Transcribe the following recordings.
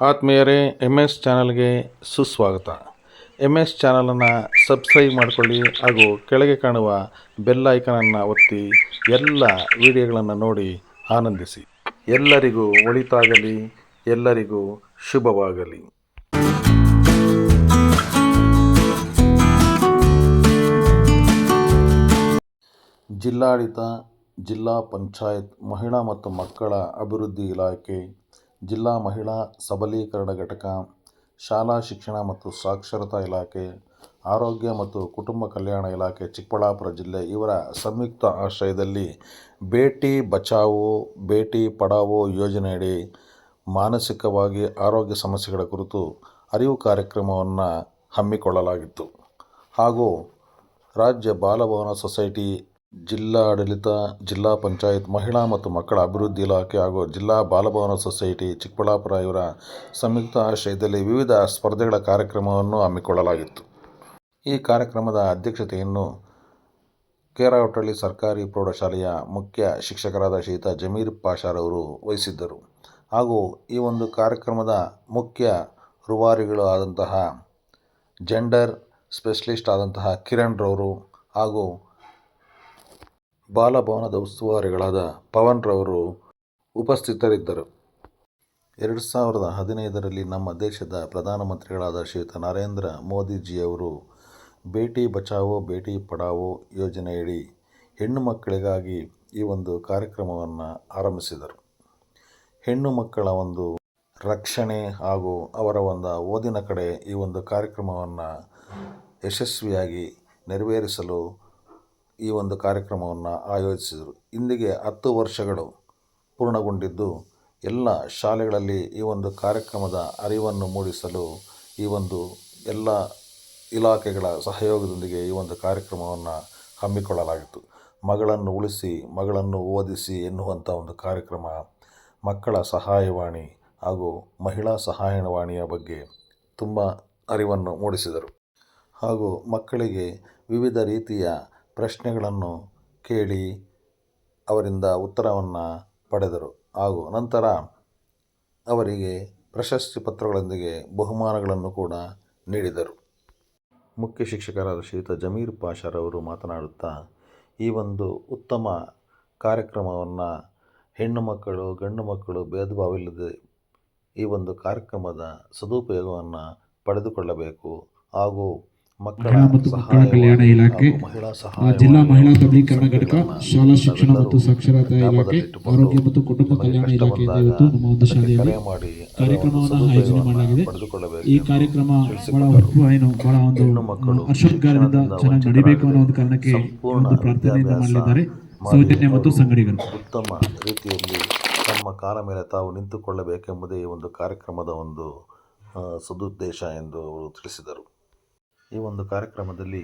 ಆತ್ಮೀಯರೇ, MS ಚಾನಲ್ಗೆ ಸುಸ್ವಾಗತ. MS ಚಾನಲನ್ನು ಸಬ್ಸ್ಕ್ರೈಬ್ ಮಾಡಿಕೊಳ್ಳಿ ಹಾಗೂ ಕೆಳಗೆ ಕಾಣುವ ಬೆಲ್ ಐಕನನ್ನು ಒತ್ತಿ ಎಲ್ಲ ವಿಡಿಯೋಗಳನ್ನು ನೋಡಿ ಆನಂದಿಸಿ. ಎಲ್ಲರಿಗೂ ಒಳಿತಾಗಲಿ, ಎಲ್ಲರಿಗೂ ಶುಭವಾಗಲಿ. ಜಿಲ್ಲಾಡಳಿತ, ಜಿಲ್ಲಾ ಪಂಚಾಯತ್ ಮಹಿಳಾ ಮತ್ತು ಮಕ್ಕಳ ಅಭಿವೃದ್ಧಿ ಇಲಾಖೆ, ಜಿಲ್ಲಾ ಮಹಿಳಾ ಸಬಲೀಕರಣ ಘಟಕ, ಶಾಲಾ ಶಿಕ್ಷಣ ಮತ್ತು ಸಾಕ್ಷರತಾ ಇಲಾಖೆ, ಆರೋಗ್ಯ ಮತ್ತು ಕುಟುಂಬ ಕಲ್ಯಾಣ ಇಲಾಖೆ ಚಿಕ್ಕಬಳ್ಳಾಪುರ ಜಿಲ್ಲೆ ಇವರ ಸಂಯುಕ್ತ ಆಶ್ರಯದಲ್ಲಿ ಬೇಟಿ ಬಚಾವೋ ಬೇಟಿ ಪಢಾವೋ ಯೋಜನೆಯಡಿ ಮಾನಸಿಕವಾಗಿ ಆರೋಗ್ಯ ಸಮಸ್ಯೆಗಳ ಕುರಿತು ಅರಿವು ಕಾರ್ಯಕ್ರಮವನ್ನು ಹಮ್ಮಿಕೊಳ್ಳಲಾಗಿತ್ತು. ಹಾಗೂ ರಾಜ್ಯ ಬಾಲಭವನ ಸೊಸೈಟಿ, ಜಿಲ್ಲಾಡಳಿತ, ಜಿಲ್ಲಾ ಪಂಚಾಯತ್ ಮಹಿಳಾ ಮತ್ತು ಮಕ್ಕಳ ಅಭಿವೃದ್ಧಿ ಇಲಾಖೆ ಹಾಗೂ ಜಿಲ್ಲಾ ಬಾಲಭವನ ಸೊಸೈಟಿ ಚಿಕ್ಕಬಳ್ಳಾಪುರ ಇವರ ಸಂಯುಕ್ತ ಆಶ್ರಯದಲ್ಲಿ ವಿವಿಧ ಸ್ಪರ್ಧೆಗಳ ಕಾರ್ಯಕ್ರಮವನ್ನು ಹಮ್ಮಿಕೊಳ್ಳಲಾಗಿತ್ತು. ಈ ಕಾರ್ಯಕ್ರಮದ ಅಧ್ಯಕ್ಷತೆಯನ್ನು ಕೇರಾವಟ್ಟಳ್ಳಿ ಸರ್ಕಾರಿ ಪ್ರೌಢಶಾಲೆಯ ಮುಖ್ಯ ಶಿಕ್ಷಕರಾದ ಶ್ರೀಯುತ ಜಮೀರ್ ಪಾಷಾರವರು ವಹಿಸಿದ್ದರು. ಹಾಗೂ ಈ ಒಂದು ಕಾರ್ಯಕ್ರಮದ ಮುಖ್ಯ ರೂವಾರಿಗಳು ಆದಂತಹ ಜೆಂಡರ್ ಸ್ಪೆಷಲಿಸ್ಟ್ ಆದಂತಹ ಕಿರಣ್ ರವರು ಹಾಗೂ ಬಾಲಭವನದ ಉಸ್ತುವಾರಿಗಳಾದ ಪವನ್ ರವರು ಉಪಸ್ಥಿತರಿದ್ದರು. 2015ರಲ್ಲಿ ನಮ್ಮ ದೇಶದ ಪ್ರಧಾನಮಂತ್ರಿಗಳಾದ ಶ್ರೀಯುತ ನರೇಂದ್ರ ಮೋದಿಜಿಯವರು ಬೇಟಿ ಬಚಾವೋ ಬೇಟಿ ಪಢಾವೋ ಯೋಜನೆಯಡಿ ಹೆಣ್ಣು ಮಕ್ಕಳಿಗಾಗಿ ಈ ಒಂದು ಕಾರ್ಯಕ್ರಮವನ್ನು ಆರಂಭಿಸಿದರು. ಹೆಣ್ಣು ಮಕ್ಕಳ ಒಂದು ರಕ್ಷಣೆ ಹಾಗೂ ಅವರ ಒಂದು ಓದಿನ ಕಡೆ ಈ ಒಂದು ಕಾರ್ಯಕ್ರಮವನ್ನು ಯಶಸ್ವಿಯಾಗಿ ನೆರವೇರಿಸಲು ಈ ಒಂದು ಕಾರ್ಯಕ್ರಮವನ್ನು ಆಯೋಜಿಸಿದರು. ಇಂದಿಗೆ 10 ವರ್ಷಗಳು ಪೂರ್ಣಗೊಂಡಿದ್ದು, ಎಲ್ಲ ಶಾಲೆಗಳಲ್ಲಿ ಈ ಒಂದು ಕಾರ್ಯಕ್ರಮದ ಅರಿವನ್ನು ಮೂಡಿಸಲು ಈ ಒಂದು ಎಲ್ಲ ಇಲಾಖೆಗಳ ಸಹಯೋಗದೊಂದಿಗೆ ಈ ಒಂದು ಕಾರ್ಯಕ್ರಮವನ್ನು ಹಮ್ಮಿಕೊಳ್ಳಲಾಗಿತ್ತು. ಮಗಳನ್ನು ಉಳಿಸಿ ಮಗಳನ್ನು ಓದಿಸಿ ಎನ್ನುವಂಥ ಒಂದು ಕಾರ್ಯಕ್ರಮ, ಮಕ್ಕಳ ಸಹಾಯವಾಣಿ ಹಾಗೂ ಮಹಿಳಾ ಸಹಾಯವಾಣಿಯ ಬಗ್ಗೆ ತುಂಬ ಅರಿವನ್ನು ಮೂಡಿಸಿದರು. ಹಾಗೂ ಮಕ್ಕಳಿಗೆ ವಿವಿಧ ರೀತಿಯ ಪ್ರಶ್ನೆಗಳನ್ನು ಕೇಳಿ ಅವರಿಂದ ಉತ್ತರವನ್ನು ಪಡೆದರು. ಹಾಗೂ ನಂತರ ಅವರಿಗೆ ಪ್ರಶಸ್ತಿ ಪತ್ರಗಳೊಂದಿಗೆ ಬಹುಮಾನಗಳನ್ನು ಕೂಡ ನೀಡಿದರು. ಮುಖ್ಯ ಶಿಕ್ಷಕರಾದ ಶ್ರೀಯುತ ಜಮೀರ್ ಪಾಷಾರವರು ಮಾತನಾಡುತ್ತಾ, ಈ ಒಂದು ಉತ್ತಮ ಕಾರ್ಯಕ್ರಮವನ್ನು ಹೆಣ್ಣು ಮಕ್ಕಳು ಗಂಡು ಮಕ್ಕಳು ಭೇದ ಭಾವವಿಲ್ಲದೆ ಈ ಒಂದು ಕಾರ್ಯಕ್ರಮದ ಸದುಪಯೋಗವನ್ನು ಪಡೆದುಕೊಳ್ಳಬೇಕು. ಹಾಗೂ ಮಹಿಳಾ ಮತ್ತು ಮಕ್ಕಳ ಕಲ್ಯಾಣ ಇಲಾಖೆ, ಜಿಲ್ಲಾ ಮಹಿಳಾ ಸಬಲೀಕರಣ ಘಟಕ, ಶಾಲಾ ಶಿಕ್ಷಣ ಮತ್ತು ಸಾಕ್ಷರತಾ ಇಲಾಖೆ, ಆರೋಗ್ಯ ಮತ್ತು ಕುಟುಂಬ ಕಲ್ಯಾಣ ಇಲಾಖೆಯಿಂದ ಇವತ್ತು ನಮ್ಮ ಒಂದು ಶಾಲೆಯಲ್ಲಿ ಕಾರ್ಯಕ್ರಮವನ್ನು ಆಯೋಜನೆ ಮಾಡಲಾಗಿದೆ. ಈ ಕಾರ್ಯಕ್ರಮ ಬಹಳ ಒಂದು ಹರ್ಷೋದ್ಗಾರದಿಂದ ಚೆನ್ನಾಗಿ ನಡೀಬೇಕು ಅನ್ನೋ ಒಂದು ಕಾರಣಕ್ಕೆ ಒಂದು ಪ್ರಾರ್ಥನೆಯನ್ನು ಮಾಡಲಿದ್ದಾರೆ ಸೌಜನ್ಯ ಮತ್ತು ಸಂಗಡಿಗರು. ಉತ್ತಮ ರೀತಿಯಲ್ಲಿ ತಮ್ಮ ಕಾಲ ಮೇಲೆ ತಾವು ನಿಂತುಕೊಳ್ಳಬೇಕೆಂಬುದೇ ಈ ಒಂದು ಕಾರ್ಯಕ್ರಮದ ಒಂದು ಸದುದ್ದೇಶ ಎಂದು ಅವರು ತಿಳಿಸಿದರು. ಈ ಒಂದು ಕಾರ್ಯಕ್ರಮದಲ್ಲಿ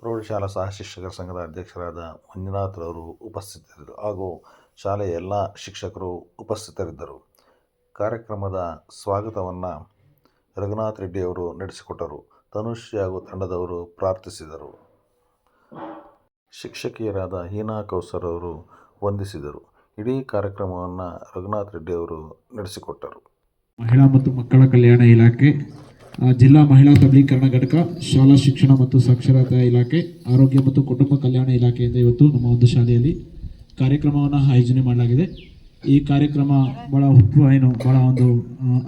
ಪ್ರೌಢಶಾಲಾ ಸಹ ಶಿಕ್ಷಕರ ಸಂಘದ ಅಧ್ಯಕ್ಷರಾದ ಮಂಜುನಾಥ್ ರವರು ಉಪಸ್ಥಿತರಿದ್ದರು. ಹಾಗೂ ಶಾಲೆಯ ಎಲ್ಲ ಶಿಕ್ಷಕರು ಉಪಸ್ಥಿತರಿದ್ದರು. ಕಾರ್ಯಕ್ರಮದ ಸ್ವಾಗತವನ್ನು ರಘುನಾಥ್ ರೆಡ್ಡಿಯವರು ನಡೆಸಿಕೊಟ್ಟರು. ತನುಶ್ರೀ ಹಾಗೂ ತಂಡದವರು ಪ್ರಾರ್ಥಿಸಿದರು. ಶಿಕ್ಷಕಿಯರಾದ ಹೀನಾ ಕೌಸರ್ ಅವರು ವಂದಿಸಿದರು. ಇಡೀ ಕಾರ್ಯಕ್ರಮವನ್ನು ರಘುನಾಥ್ ರೆಡ್ಡಿಯವರು ನಡೆಸಿಕೊಟ್ಟರು. ಮಹಿಳಾ ಮತ್ತು ಮಕ್ಕಳ ಕಲ್ಯಾಣ ಇಲಾಖೆ, ಜಿಲ್ಲಾ ಮಹಿಳಾ ಸಬಲೀಕರಣ ಘಟಕ, ಶಾಲಾ ಶಿಕ್ಷಣ ಮತ್ತು ಸಾಕ್ಷರತಾ ಇಲಾಖೆ, ಆರೋಗ್ಯ ಮತ್ತು ಕುಟುಂಬ ಕಲ್ಯಾಣ ಇಲಾಖೆಯಿಂದ ಇವತ್ತು ನಮ್ಮ ಒಂದು ಶಾಲೆಯಲ್ಲಿ ಕಾರ್ಯಕ್ರಮವನ್ನು ಆಯೋಜನೆ ಮಾಡಲಾಗಿದೆ. ಈ ಕಾರ್ಯಕ್ರಮ ಬಹಳ ಒಂದು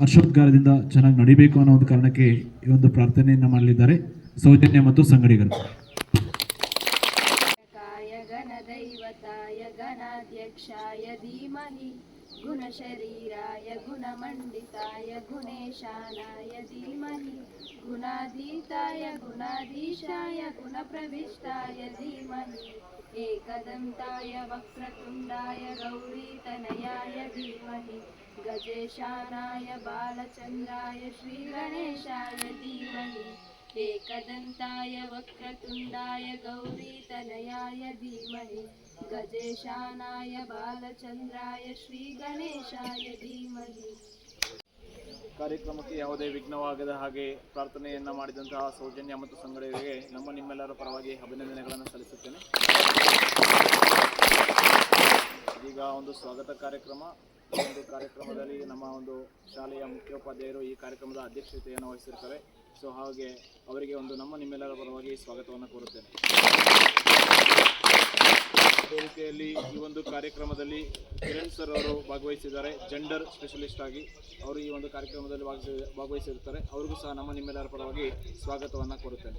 ಹರ್ಷೋದ್ಗಾರದಿಂದ ಚೆನ್ನಾಗಿ ನಡೀಬೇಕು ಅನ್ನೋ ಒಂದು ಕಾರಣಕ್ಕೆ ಈ ಒಂದು ಪ್ರಾರ್ಥನೆಯನ್ನು ಮಾಡಲಿದ್ದಾರೆ ಸೌಜನ್ಯ ಮತ್ತು ಸಂಗಡಿಗರು. गुणशरीराय गुणमण्डिताय गुणेशानाय धीमहि गुणाधीताय गुणाधीशाय गुणप्रविष्टाय धीमहि एकदन्ताय वक्रतुण्डाय गौरीतनयाय धीमहि गजेशानाय बालचन्द्राय श्रीगणेशाय धीमहि एकदन्ताय वक्रतुण्डाय गौरीतनयाय धीमहि ಗಜೇಶಾನಾಯ ಬಾಲಚಂದ್ರಾಯ ಶ್ರೀ ಗಣೇಶಾಯ ಧೀಮಹಿ. ಕಾರ್ಯಕ್ರಮಕ್ಕೆ ಯಾವುದೇ ವಿಘ್ನವಾಗದ ಹಾಗೆ ಪ್ರಾರ್ಥನೆಯನ್ನು ಮಾಡಿದಂತಹ ಸೌಜನ್ಯ ಮತ್ತು ಸಂಗಡಿಗರಿಗೆ ನಿಮ್ಮೆಲ್ಲರ ಪರವಾಗಿ ಅಭಿನಂದನೆಗಳನ್ನು ಸಲ್ಲಿಸುತ್ತೇನೆ. ಇದೀಗ ಒಂದು ಸ್ವಾಗತ ಕಾರ್ಯಕ್ರಮ ಈ ಒಂದು ಕಾರ್ಯಕ್ರಮದಲ್ಲಿ ನಮ್ಮ ಒಂದು ಶಾಲೆಯ ಮುಖ್ಯೋಪಾಧ್ಯಾಯರು ಈ ಕಾರ್ಯಕ್ರಮದ ಅಧ್ಯಕ್ಷತೆಯನ್ನು ವಹಿಸಿರ್ತಾರೆ. ಸೊ ಹಾಗೆ ಅವರಿಗೆ ಒಂದು ನಿಮ್ಮೆಲ್ಲರ ಪರವಾಗಿ ಸ್ವಾಗತವನ್ನು ಕೋರುತ್ತೇನೆ. ಅದೇ ರೀತಿಯಲ್ಲಿ ಈ ಒಂದು ಕಾರ್ಯಕ್ರಮದಲ್ಲಿ ಕಿರಣ್ ಸರ್ ಅವರು ಭಾಗವಹಿಸಿದ್ದಾರೆ. ಜೆಂಡರ್ ಸ್ಪೆಷಲಿಸ್ಟ್ ಆಗಿ ಅವರು ಈ ಒಂದು ಕಾರ್ಯಕ್ರಮದಲ್ಲಿ ಭಾಗವಹಿಸಿರ್ತಾರೆ. ಅವರಿಗೂ ಸಹ ನಿಮ್ಮೆಲ್ಲರ ಪರವಾಗಿ ಸ್ವಾಗತವನ್ನು ಕೋರುತ್ತೇನೆ.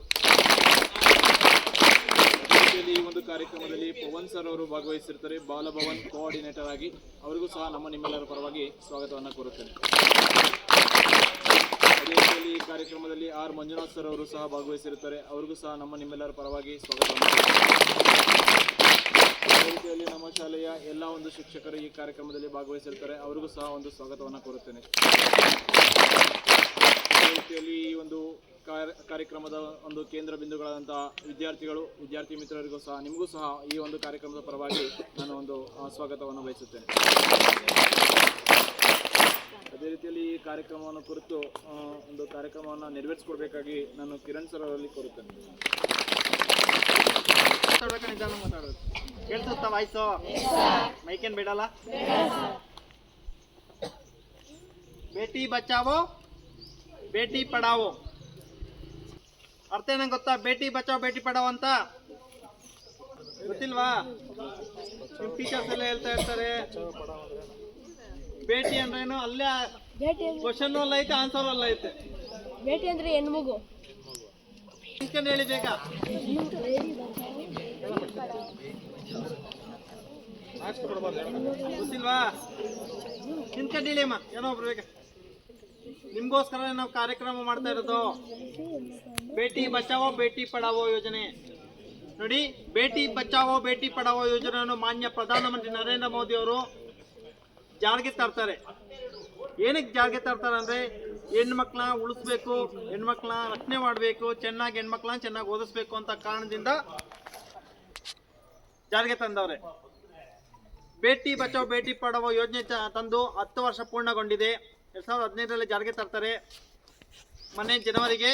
ಅದೇ ರೀತಿಯಲ್ಲಿ ಈ ಒಂದು ಕಾರ್ಯಕ್ರಮದಲ್ಲಿ ಪವನ್ ಸರ್ ಅವರು ಭಾಗವಹಿಸಿರ್ತಾರೆ ಬಾಲಭವನ್ ಕೋಆರ್ಡಿನೇಟರ್ ಆಗಿ. ಅವರಿಗೂ ಸಹ ನಿಮ್ಮೆಲ್ಲರ ಪರವಾಗಿ ಸ್ವಾಗತವನ್ನು ಕೋರುತ್ತೇನೆ. ಅದೇ ರೀತಿಯಲ್ಲಿ ಈ ಕಾರ್ಯಕ್ರಮದಲ್ಲಿ ಆರ್ ಮಂಜುನಾಥ್ ಸರ್ ಅವರು ಸಹ ಭಾಗವಹಿಸಿರುತ್ತಾರೆ. ಅವರಿಗೂ ಸಹ ನಿಮ್ಮೆಲ್ಲರ ಪರವಾಗಿ ಸ್ವಾಗತವನ್ನು ಅದೇ ರೀತಿಯಲ್ಲಿ ನಮ್ಮ ಶಾಲೆಯ ಎಲ್ಲ ಒಂದು ಶಿಕ್ಷಕರು ಈ ಕಾರ್ಯಕ್ರಮದಲ್ಲಿ ಭಾಗವಹಿಸಿರ್ತಾರೆ. ಅವರಿಗೂ ಸಹ ಒಂದು ಸ್ವಾಗತವನ್ನು ಕೋರುತ್ತೇನೆ. ಅದೇ ರೀತಿಯಲ್ಲಿ ಈ ಒಂದು ಕಾರ್ಯಕ್ರಮದ ಒಂದು ಕೇಂದ್ರ ಬಿಂದುಗಳಾದಂತಹ ವಿದ್ಯಾರ್ಥಿ ಮಿತ್ರರಿಗೂ ಸಹ ನಿಮಗೂ ಸಹ ಈ ಒಂದು ಕಾರ್ಯಕ್ರಮದ ಪರವಾಗಿ ನಾನು ಒಂದು ಸ್ವಾಗತವನ್ನು ಬಯಸುತ್ತೇನೆ. ಅದೇ ರೀತಿಯಲ್ಲಿ ಈ ಕಾರ್ಯಕ್ರಮವನ್ನು ಕುರಿತು ಒಂದು ಕಾರ್ಯಕ್ರಮವನ್ನು ನೆರವೇರಿಸಿಕೊಡ್ಬೇಕಾಗಿ ನಾನು ಕಿರಣ್ ಸರ್ ಅವರಲ್ಲಿ ಕೋರುತ್ತೇನೆ. ಮಾತಾಡೋದು ಕೇಳಿಸುತ್ತಾ ವಾಯ್ಸು? ಮೈಕೇನು ಬಿಡಲ್ಲ? ಬೇಟಿ ಬಚಾವೋ ಬೇಟಿ ಪಡಾವೋ ಅರ್ಥ ಏನಂಗೆ ಗೊತ್ತಾ? ಬೇಟಿ ಬಚಾವೋ ಬೇಟಿ ಪಡಾವೋ ಅಂತ ಗೊತ್ತಿಲ್ವಾ? ನಿಮ್ಮ ಟೀಚರ್ಸ್ ಎಲ್ಲ ಹೇಳ್ತಾ ಇರ್ತಾರೆ. ಬೇಟಿ ಅಂದ್ರೆ ಏನು? ಅಲ್ಲೇ ಕ್ವಶನ್ ಅಲ್ಲ ಐತೆ, ಆನ್ಸರ್ ಅಲ್ಲ ಐತೆ. ಬೇಟಿ ಅಂದ್ರೆ ಹೆಣ್ಮಗು. ನಿಂತ್ಕೊಂಡು ಹೇಳಿ ಬೇಗ. ಗೊತ್ತಿಲ್ವಾ? ನಿಂತ್ಕೊಂಡು ಹೇಳಿ ಅಮ್ಮ, ಏನೋ ಒಬ್ರು ಬೇಗ. ನಿಮ್ಗೋಸ್ಕರ ನಾವು ಕಾರ್ಯಕ್ರಮ ಮಾಡ್ತಾ ಇರೋದು ಬೇಟಿ ಬಚಾವೋ ಬೇಟಿ ಪಡಾವೋ ಯೋಜನೆ. ನೋಡಿ, ಬೇಟಿ ಬಚಾವೋ ಬೇಟಿ ಪಡಾವೋ ಯೋಜನೆಯನ್ನು ಮಾನ್ಯ ಪ್ರಧಾನಮಂತ್ರಿ ನರೇಂದ್ರ ಮೋದಿ ಅವರು ಜಾರಿಗೆ ತರ್ತಾರೆ. ಏನಕ್ಕೆ ಜಾರಿಗೆ ತರ್ತಾರೆ ಅಂದರೆ ಹೆಣ್ಮಕ್ಳನ್ನ ಉಳಿಸ್ಬೇಕು, ಹೆಣ್ಮಕ್ಳನ್ನ ರಕ್ಷಣೆ ಮಾಡಬೇಕು, ಹೆಣ್ಮಕ್ಳನ್ನ ಚೆನ್ನಾಗಿ ಓದಿಸ್ಬೇಕು ಅಂತ ಕಾರಣದಿಂದ ಜಾರಿಗೆ ತಂದವ್ರೆ. ಬೇಟಿ ಬಚಾವೋ ಬೇಟಿ ಪಡಾವೋ ಯೋಜನೆ ತಂದು 10 ವರ್ಷ ಪೂರ್ಣಗೊಂಡಿದೆ. 2015ರಲ್ಲಿ ಜಾರಿಗೆ ತರ್ತಾರೆ. ಮೊನ್ನೆ ಜನವರಿಗೆ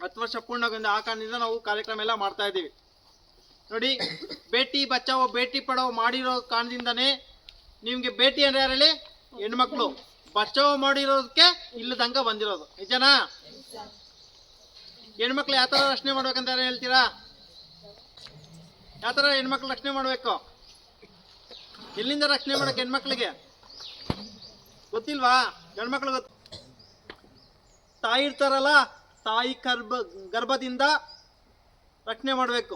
10 ವರ್ಷ ಪೂರ್ಣಗೊಂಡ ಆ ಕಾರಣದಿಂದ ನಾವು ಕಾರ್ಯಕ್ರಮ ಎಲ್ಲ ಮಾಡ್ತಾ ಇದ್ದೀವಿ. ನೋಡಿ, ಬೇಟಿ ಬಚಾವೋ ಬೇಟಿ ಪಡಾವೋ ಮಾಡಿರೋ ಕಾರಣದಿಂದನೇ ನಿಮಗೆ ಬೇಟಿ ಅಂದ್ರೆ ಯಾರು ಹೇಳಿ? ಹೆಣ್ಮಕ್ಳು. ಬಚಾವೋ ಮಾಡಿರೋದಕ್ಕೆ ಇಲ್ಲದಂಗ ಬಂದಿರೋದು. ನಿಜನಾ? ಹೆಣ್ಮಕ್ಳು ಯಾವ ಥರ ರಕ್ಷಣೆ ಮಾಡ್ಬೇಕಂತ ಯಾರು ಹೇಳ್ತೀರಾ? ಯಾವ ಥರ ಹೆಣ್ಮಕ್ಳು ರಕ್ಷಣೆ ಮಾಡಬೇಕು? ಎಲ್ಲಿಂದ ರಕ್ಷಣೆ ಮಾಡೋಕೆ ಹೆಣ್ಮಕ್ಳಿಗೆ ಗೊತ್ತಿಲ್ವಾ? ಗಂಡ್ಮಕ್ಳು ಗೊತ್ತು. ತಾಯಿ ಇರ್ತಾರಲ್ಲ, ತಾಯಿ ಗರ್ಭದಿಂದ ರಕ್ಷಣೆ ಮಾಡಬೇಕು.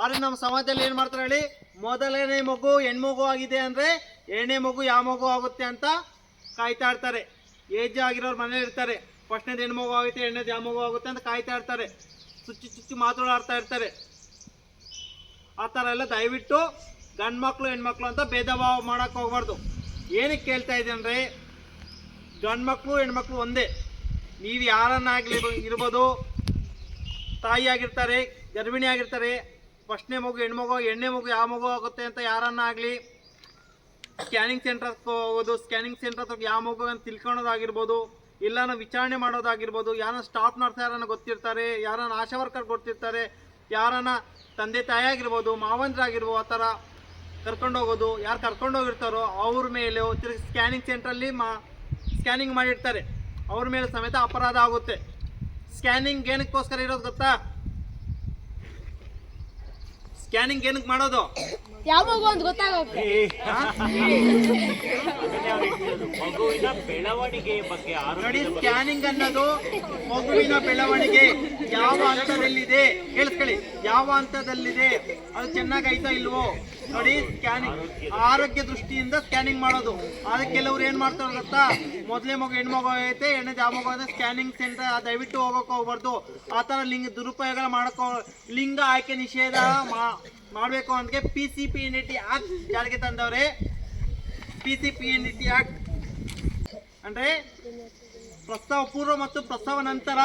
ಆದರೆ ನಮ್ಮ ಸಮಾಜದಲ್ಲಿ ಏನು ಮಾಡ್ತಾರೆ ಹೇಳಿ? ಮೊದಲನೇ ಮಗು ಹೆಣ್ಮಗು ಆಗಿದೆ ಅಂದರೆ 2ನೇ ಮಗು ಯಾವ ಮಗು ಆಗುತ್ತೆ ಅಂತ ಕಾಯ್ತಾ ಇರ್ತಾರೆ. ಏಜ್ ಆಗಿರೋರು ಮನೇಲಿ ಇರ್ತಾರೆ. ಫಸ್ಟ್ನೇದು ಹೆಣ್ಮಗು ಆಗುತ್ತೆ, 2ನೇದು ಯಾವ ಮಗು ಆಗುತ್ತೆ ಅಂತ ಕಾಯ್ತಾ ಇರ್ತಾರೆ. ಚುಚ್ಚು ಮಾತಾಡ್ತಾ ಇರ್ತಾರೆ. ಆ ಥರ ಎಲ್ಲ ದಯವಿಟ್ಟು ಗಂಡ್ಮಕ್ಳು ಹೆಣ್ಮಕ್ಳು ಅಂತ ಭೇದ ಭಾವ ಮಾಡೋಕ್ಕೆ ಹೋಗ್ಬಾರ್ದು. ಏನಕ್ಕೆ ಕೇಳ್ತಾ ಇದೆ ಅಂದರೆ, ಗಂಡ್ಮಕ್ಳು ಹೆಣ್ಮಕ್ಳು ಒಂದೇ. ನೀವು ಯಾರನ್ನಾಗಲಿ ಇರ್ಬೋದು, ತಾಯಿ ಆಗಿರ್ತಾರೆ, ಗರ್ಭಿಣಿ ಆಗಿರ್ತಾರೆ, ಫಸ್ಟ್ನೇ ಮಗು ಹೆಣ್ಮಗು, 2ನೇ ಮಗು ಯಾವ ಮಗು ಆಗುತ್ತೆ ಅಂತ ಯಾರನ್ನಾಗಲಿ ಸ್ಕ್ಯಾನಿಂಗ್ ಸೆಂಟರ್ಗೆ ಹೋಗೋದು, ಸ್ಕ್ಯಾನಿಂಗ್ ಸೆಂಟರ್ ಯಾವ ಮಗು ಅಂತ ತಿಳ್ಕೊಳೋದಾಗಿರ್ಬೋದು, ಇಲ್ಲ ನಾವು ವಿಚಾರಣೆ ಮಾಡೋದಾಗಿರ್ಬೋದು, ಯಾರನ್ನ ಸ್ಟಾಫ್ ನರ್ಸ್ ಯಾರನ್ನ ಗೊತ್ತಿರ್ತಾರೆ, ಯಾರನ್ನ ಆಶಾ ವರ್ಕರ್ ಗೊತ್ತಿರ್ತಾರೆ, ಯಾರನ್ನ ತಂದೆ ತಾಯಿ ಆಗಿರ್ಬೋದು, ಮಾವಂದ್ರಾಗಿರ್ಬೋದು, ಆ ಥರ ಕರ್ಕೊಂಡು ಹೋಗೋದು. ಯಾರು ಕರ್ಕೊಂಡು ಹೋಗಿರ್ತಾರೋ ಅವ್ರ ಮೇಲೆ ತಿರುಗಿ ಸ್ಕ್ಯಾನಿಂಗ್ ಸೆಂಟ್ರಲ್ಲಿ ಸ್ಕ್ಯಾನಿಂಗ್ ಮಾಡಿರ್ತಾರೆ, ಅವ್ರ ಮೇಲೆ ಸಮೇತ ಅಪರಾಧ ಆಗುತ್ತೆ. ಸ್ಕ್ಯಾನಿಂಗ್ ಏನಕ್ಕೋಸ್ಕರ ಇರೋದು ಗೊತ್ತಾ? ಸ್ಕ್ಯಾನಿಂಗ್ ಏನಕ್ಕೆ ಮಾಡೋದು? ಯಾವ ಮಗು ಅಂತ ಗೊತ್ತಾಗುತ್ತೆ. ಮಗುವಿನ ಬೆಳವಣಿಗೆ ಬಗ್ಗೆ ನೋಡಿ, ಸ್ಕ್ಯಾನಿಂಗ್ ಅನ್ನೋದು ಮಗುವಿನ ಬೆಳವಣಿಗೆ ಯಾವ ಹಂತದಲ್ಲಿದೆ, ಕೇಳಿಸ್ಕೊಳ್ಳಿ, ಯಾವ ಹಂತದಲ್ಲಿದೆ, ಅದು ಚೆನ್ನಾಗೈತಾ ಇಲ್ವೋ ನೋಡಿ. ಸ್ಕ್ಯಾನಿಂಗ್ ಆರೋಗ್ಯ ದೃಷ್ಟಿಯಿಂದ ಸ್ಕ್ಯಾನಿಂಗ್ ಮಾಡೋದು. ಅದಕ್ಕೆ ಕೆಲವ್ರು ಏನು ಮಾಡ್ತಾರೆ ಗೊತ್ತಾ? ಮೊದಲೇ ಮಗು ಹೆಣ್ಮಗು ಐತೆ, 2ನೇದು ಯಾವ ಮಗು ಐತೆ, ಸ್ಕ್ಯಾನಿಂಗ್ ಸೆಂಟರ್ ದಯವಿಟ್ಟು ಹೋಗೋಕೆ ಹೋಗ್ಬಾರ್ದು. ಆ ಥರ ದುರುಪಯೋಗ ಮಾಡೋಕೆ, ಲಿಂಗ ಆಯ್ಕೆ ನಿಷೇಧ ಮಾಡಬೇಕು ಅಂತ PCPNDT ಆಕ್ಟ್ ಜಾರಿಗೆ ತಂದವ್ರೆ. PCPNDT ಆಕ್ಟ್ ಅಂದರೆ ಪ್ರಸವ ಪೂರ್ವ ಮತ್ತು ಪ್ರಸವ ನಂತರ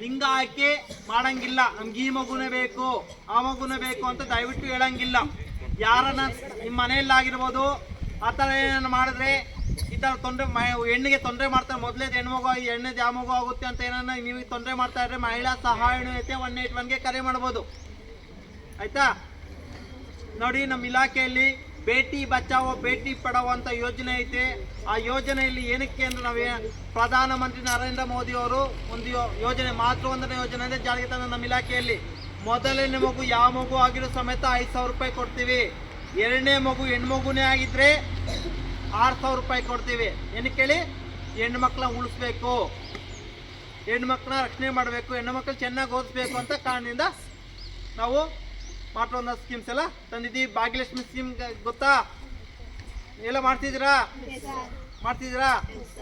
ಲಿಂಗ ಆಯ್ಕೆ ಮಾಡಂಗಿಲ್ಲ. ನಮ್ಗೆ ಈ ಮಗುನೇ ಬೇಕು, ಆ ಮಗುನೇ ಬೇಕು ಅಂತ ದಯವಿಟ್ಟು ಹೇಳಂಗಿಲ್ಲ. ಯಾರನ್ನ ನಿಮ್ಮ ಮನೆಯಲ್ಲಾಗಿರ್ಬೋದು ಆ ಥರ ಏನಾರು ಮಾಡಿದ್ರೆ ಈ ಥರ ತೊಂದರೆ, ಹೆಣ್ಣಿಗೆ ತೊಂದರೆ ಮಾಡ್ತಾರೆ. ಮೊದಲೇದು ಹೆಣ್ಮಗು, 2ನೇದು ಯಾವ ಮಗು ಆಗುತ್ತೆ ಅಂತ ಏನಾರ ನೀವು ತೊಂದರೆ ಮಾಡ್ತಾ ಇದ್ರೆ ಮಹಿಳಾ ಸಹಾಯವಾಣಿತೆ 181ಗೆ ಕರೆ ಮಾಡ್ಬೋದು. ಆಯಿತಾ? ನೋಡಿ, ನಮ್ಮ ಇಲಾಖೆಯಲ್ಲಿ ಬೇಟಿ ಬಚಾವೋ ಬೇಟಿ ಪಡಾವೋ ಅಂತ ಯೋಜನೆ ಐತೆ. ಆ ಯೋಜನೆಯಲ್ಲಿ ಏನಕ್ಕೆ ಅಂದ್ರೆ ನಾವೇ ಪ್ರಧಾನಮಂತ್ರಿ ನರೇಂದ್ರ ಮೋದಿ ಅವರು ಒಂದು ಯೋಜನೆ ಮಾತೃವಂದನೆ ಯೋಜನೆ ಅಂದರೆ ಜಾರಿಗೆ ತಂದ ನಮ್ಮ ಇಲಾಖೆಯಲ್ಲಿ. ಮೊದಲನೇ ಮಗು ಯಾವ ಮಗು ಆಗಿರೋ ಸಮೇತ 5,000 ರೂಪಾಯಿ ಕೊಡ್ತೀವಿ. ಎರಡನೇ ಮಗು ಹೆಣ್ಮಗುನೇ ಆಗಿದ್ರೆ 6,000 ರೂಪಾಯಿ ಕೊಡ್ತೀವಿ. ಏನಕ್ಕೆ ಹೇಳಿ? ಹೆಣ್ಮಕ್ಳ ಉಳಿಸ್ಬೇಕು, ಹೆಣ್ಮಕ್ಳನ್ನ ರಕ್ಷಣೆ ಮಾಡಬೇಕು, ಹೆಣ್ಮಕ್ಳು ಚೆನ್ನಾಗಿ ಓದಿಸ್ಬೇಕು ಅಂತ ಕಾರಣದಿಂದ ನಾವು ಮಾತೃವಂದನಾ ಸ್ಕೀಮ್ಸ್ ಎಲ್ಲ ತಂದಿದ್ದೀವಿ. ಭಾಗ್ಯಲಕ್ಷ್ಮಿ ಸ್ಕೀಮ್ ಗೊತ್ತಾ? ಎಲ್ಲ ಮಾಡ್ತಿದ್ದೀರಾ?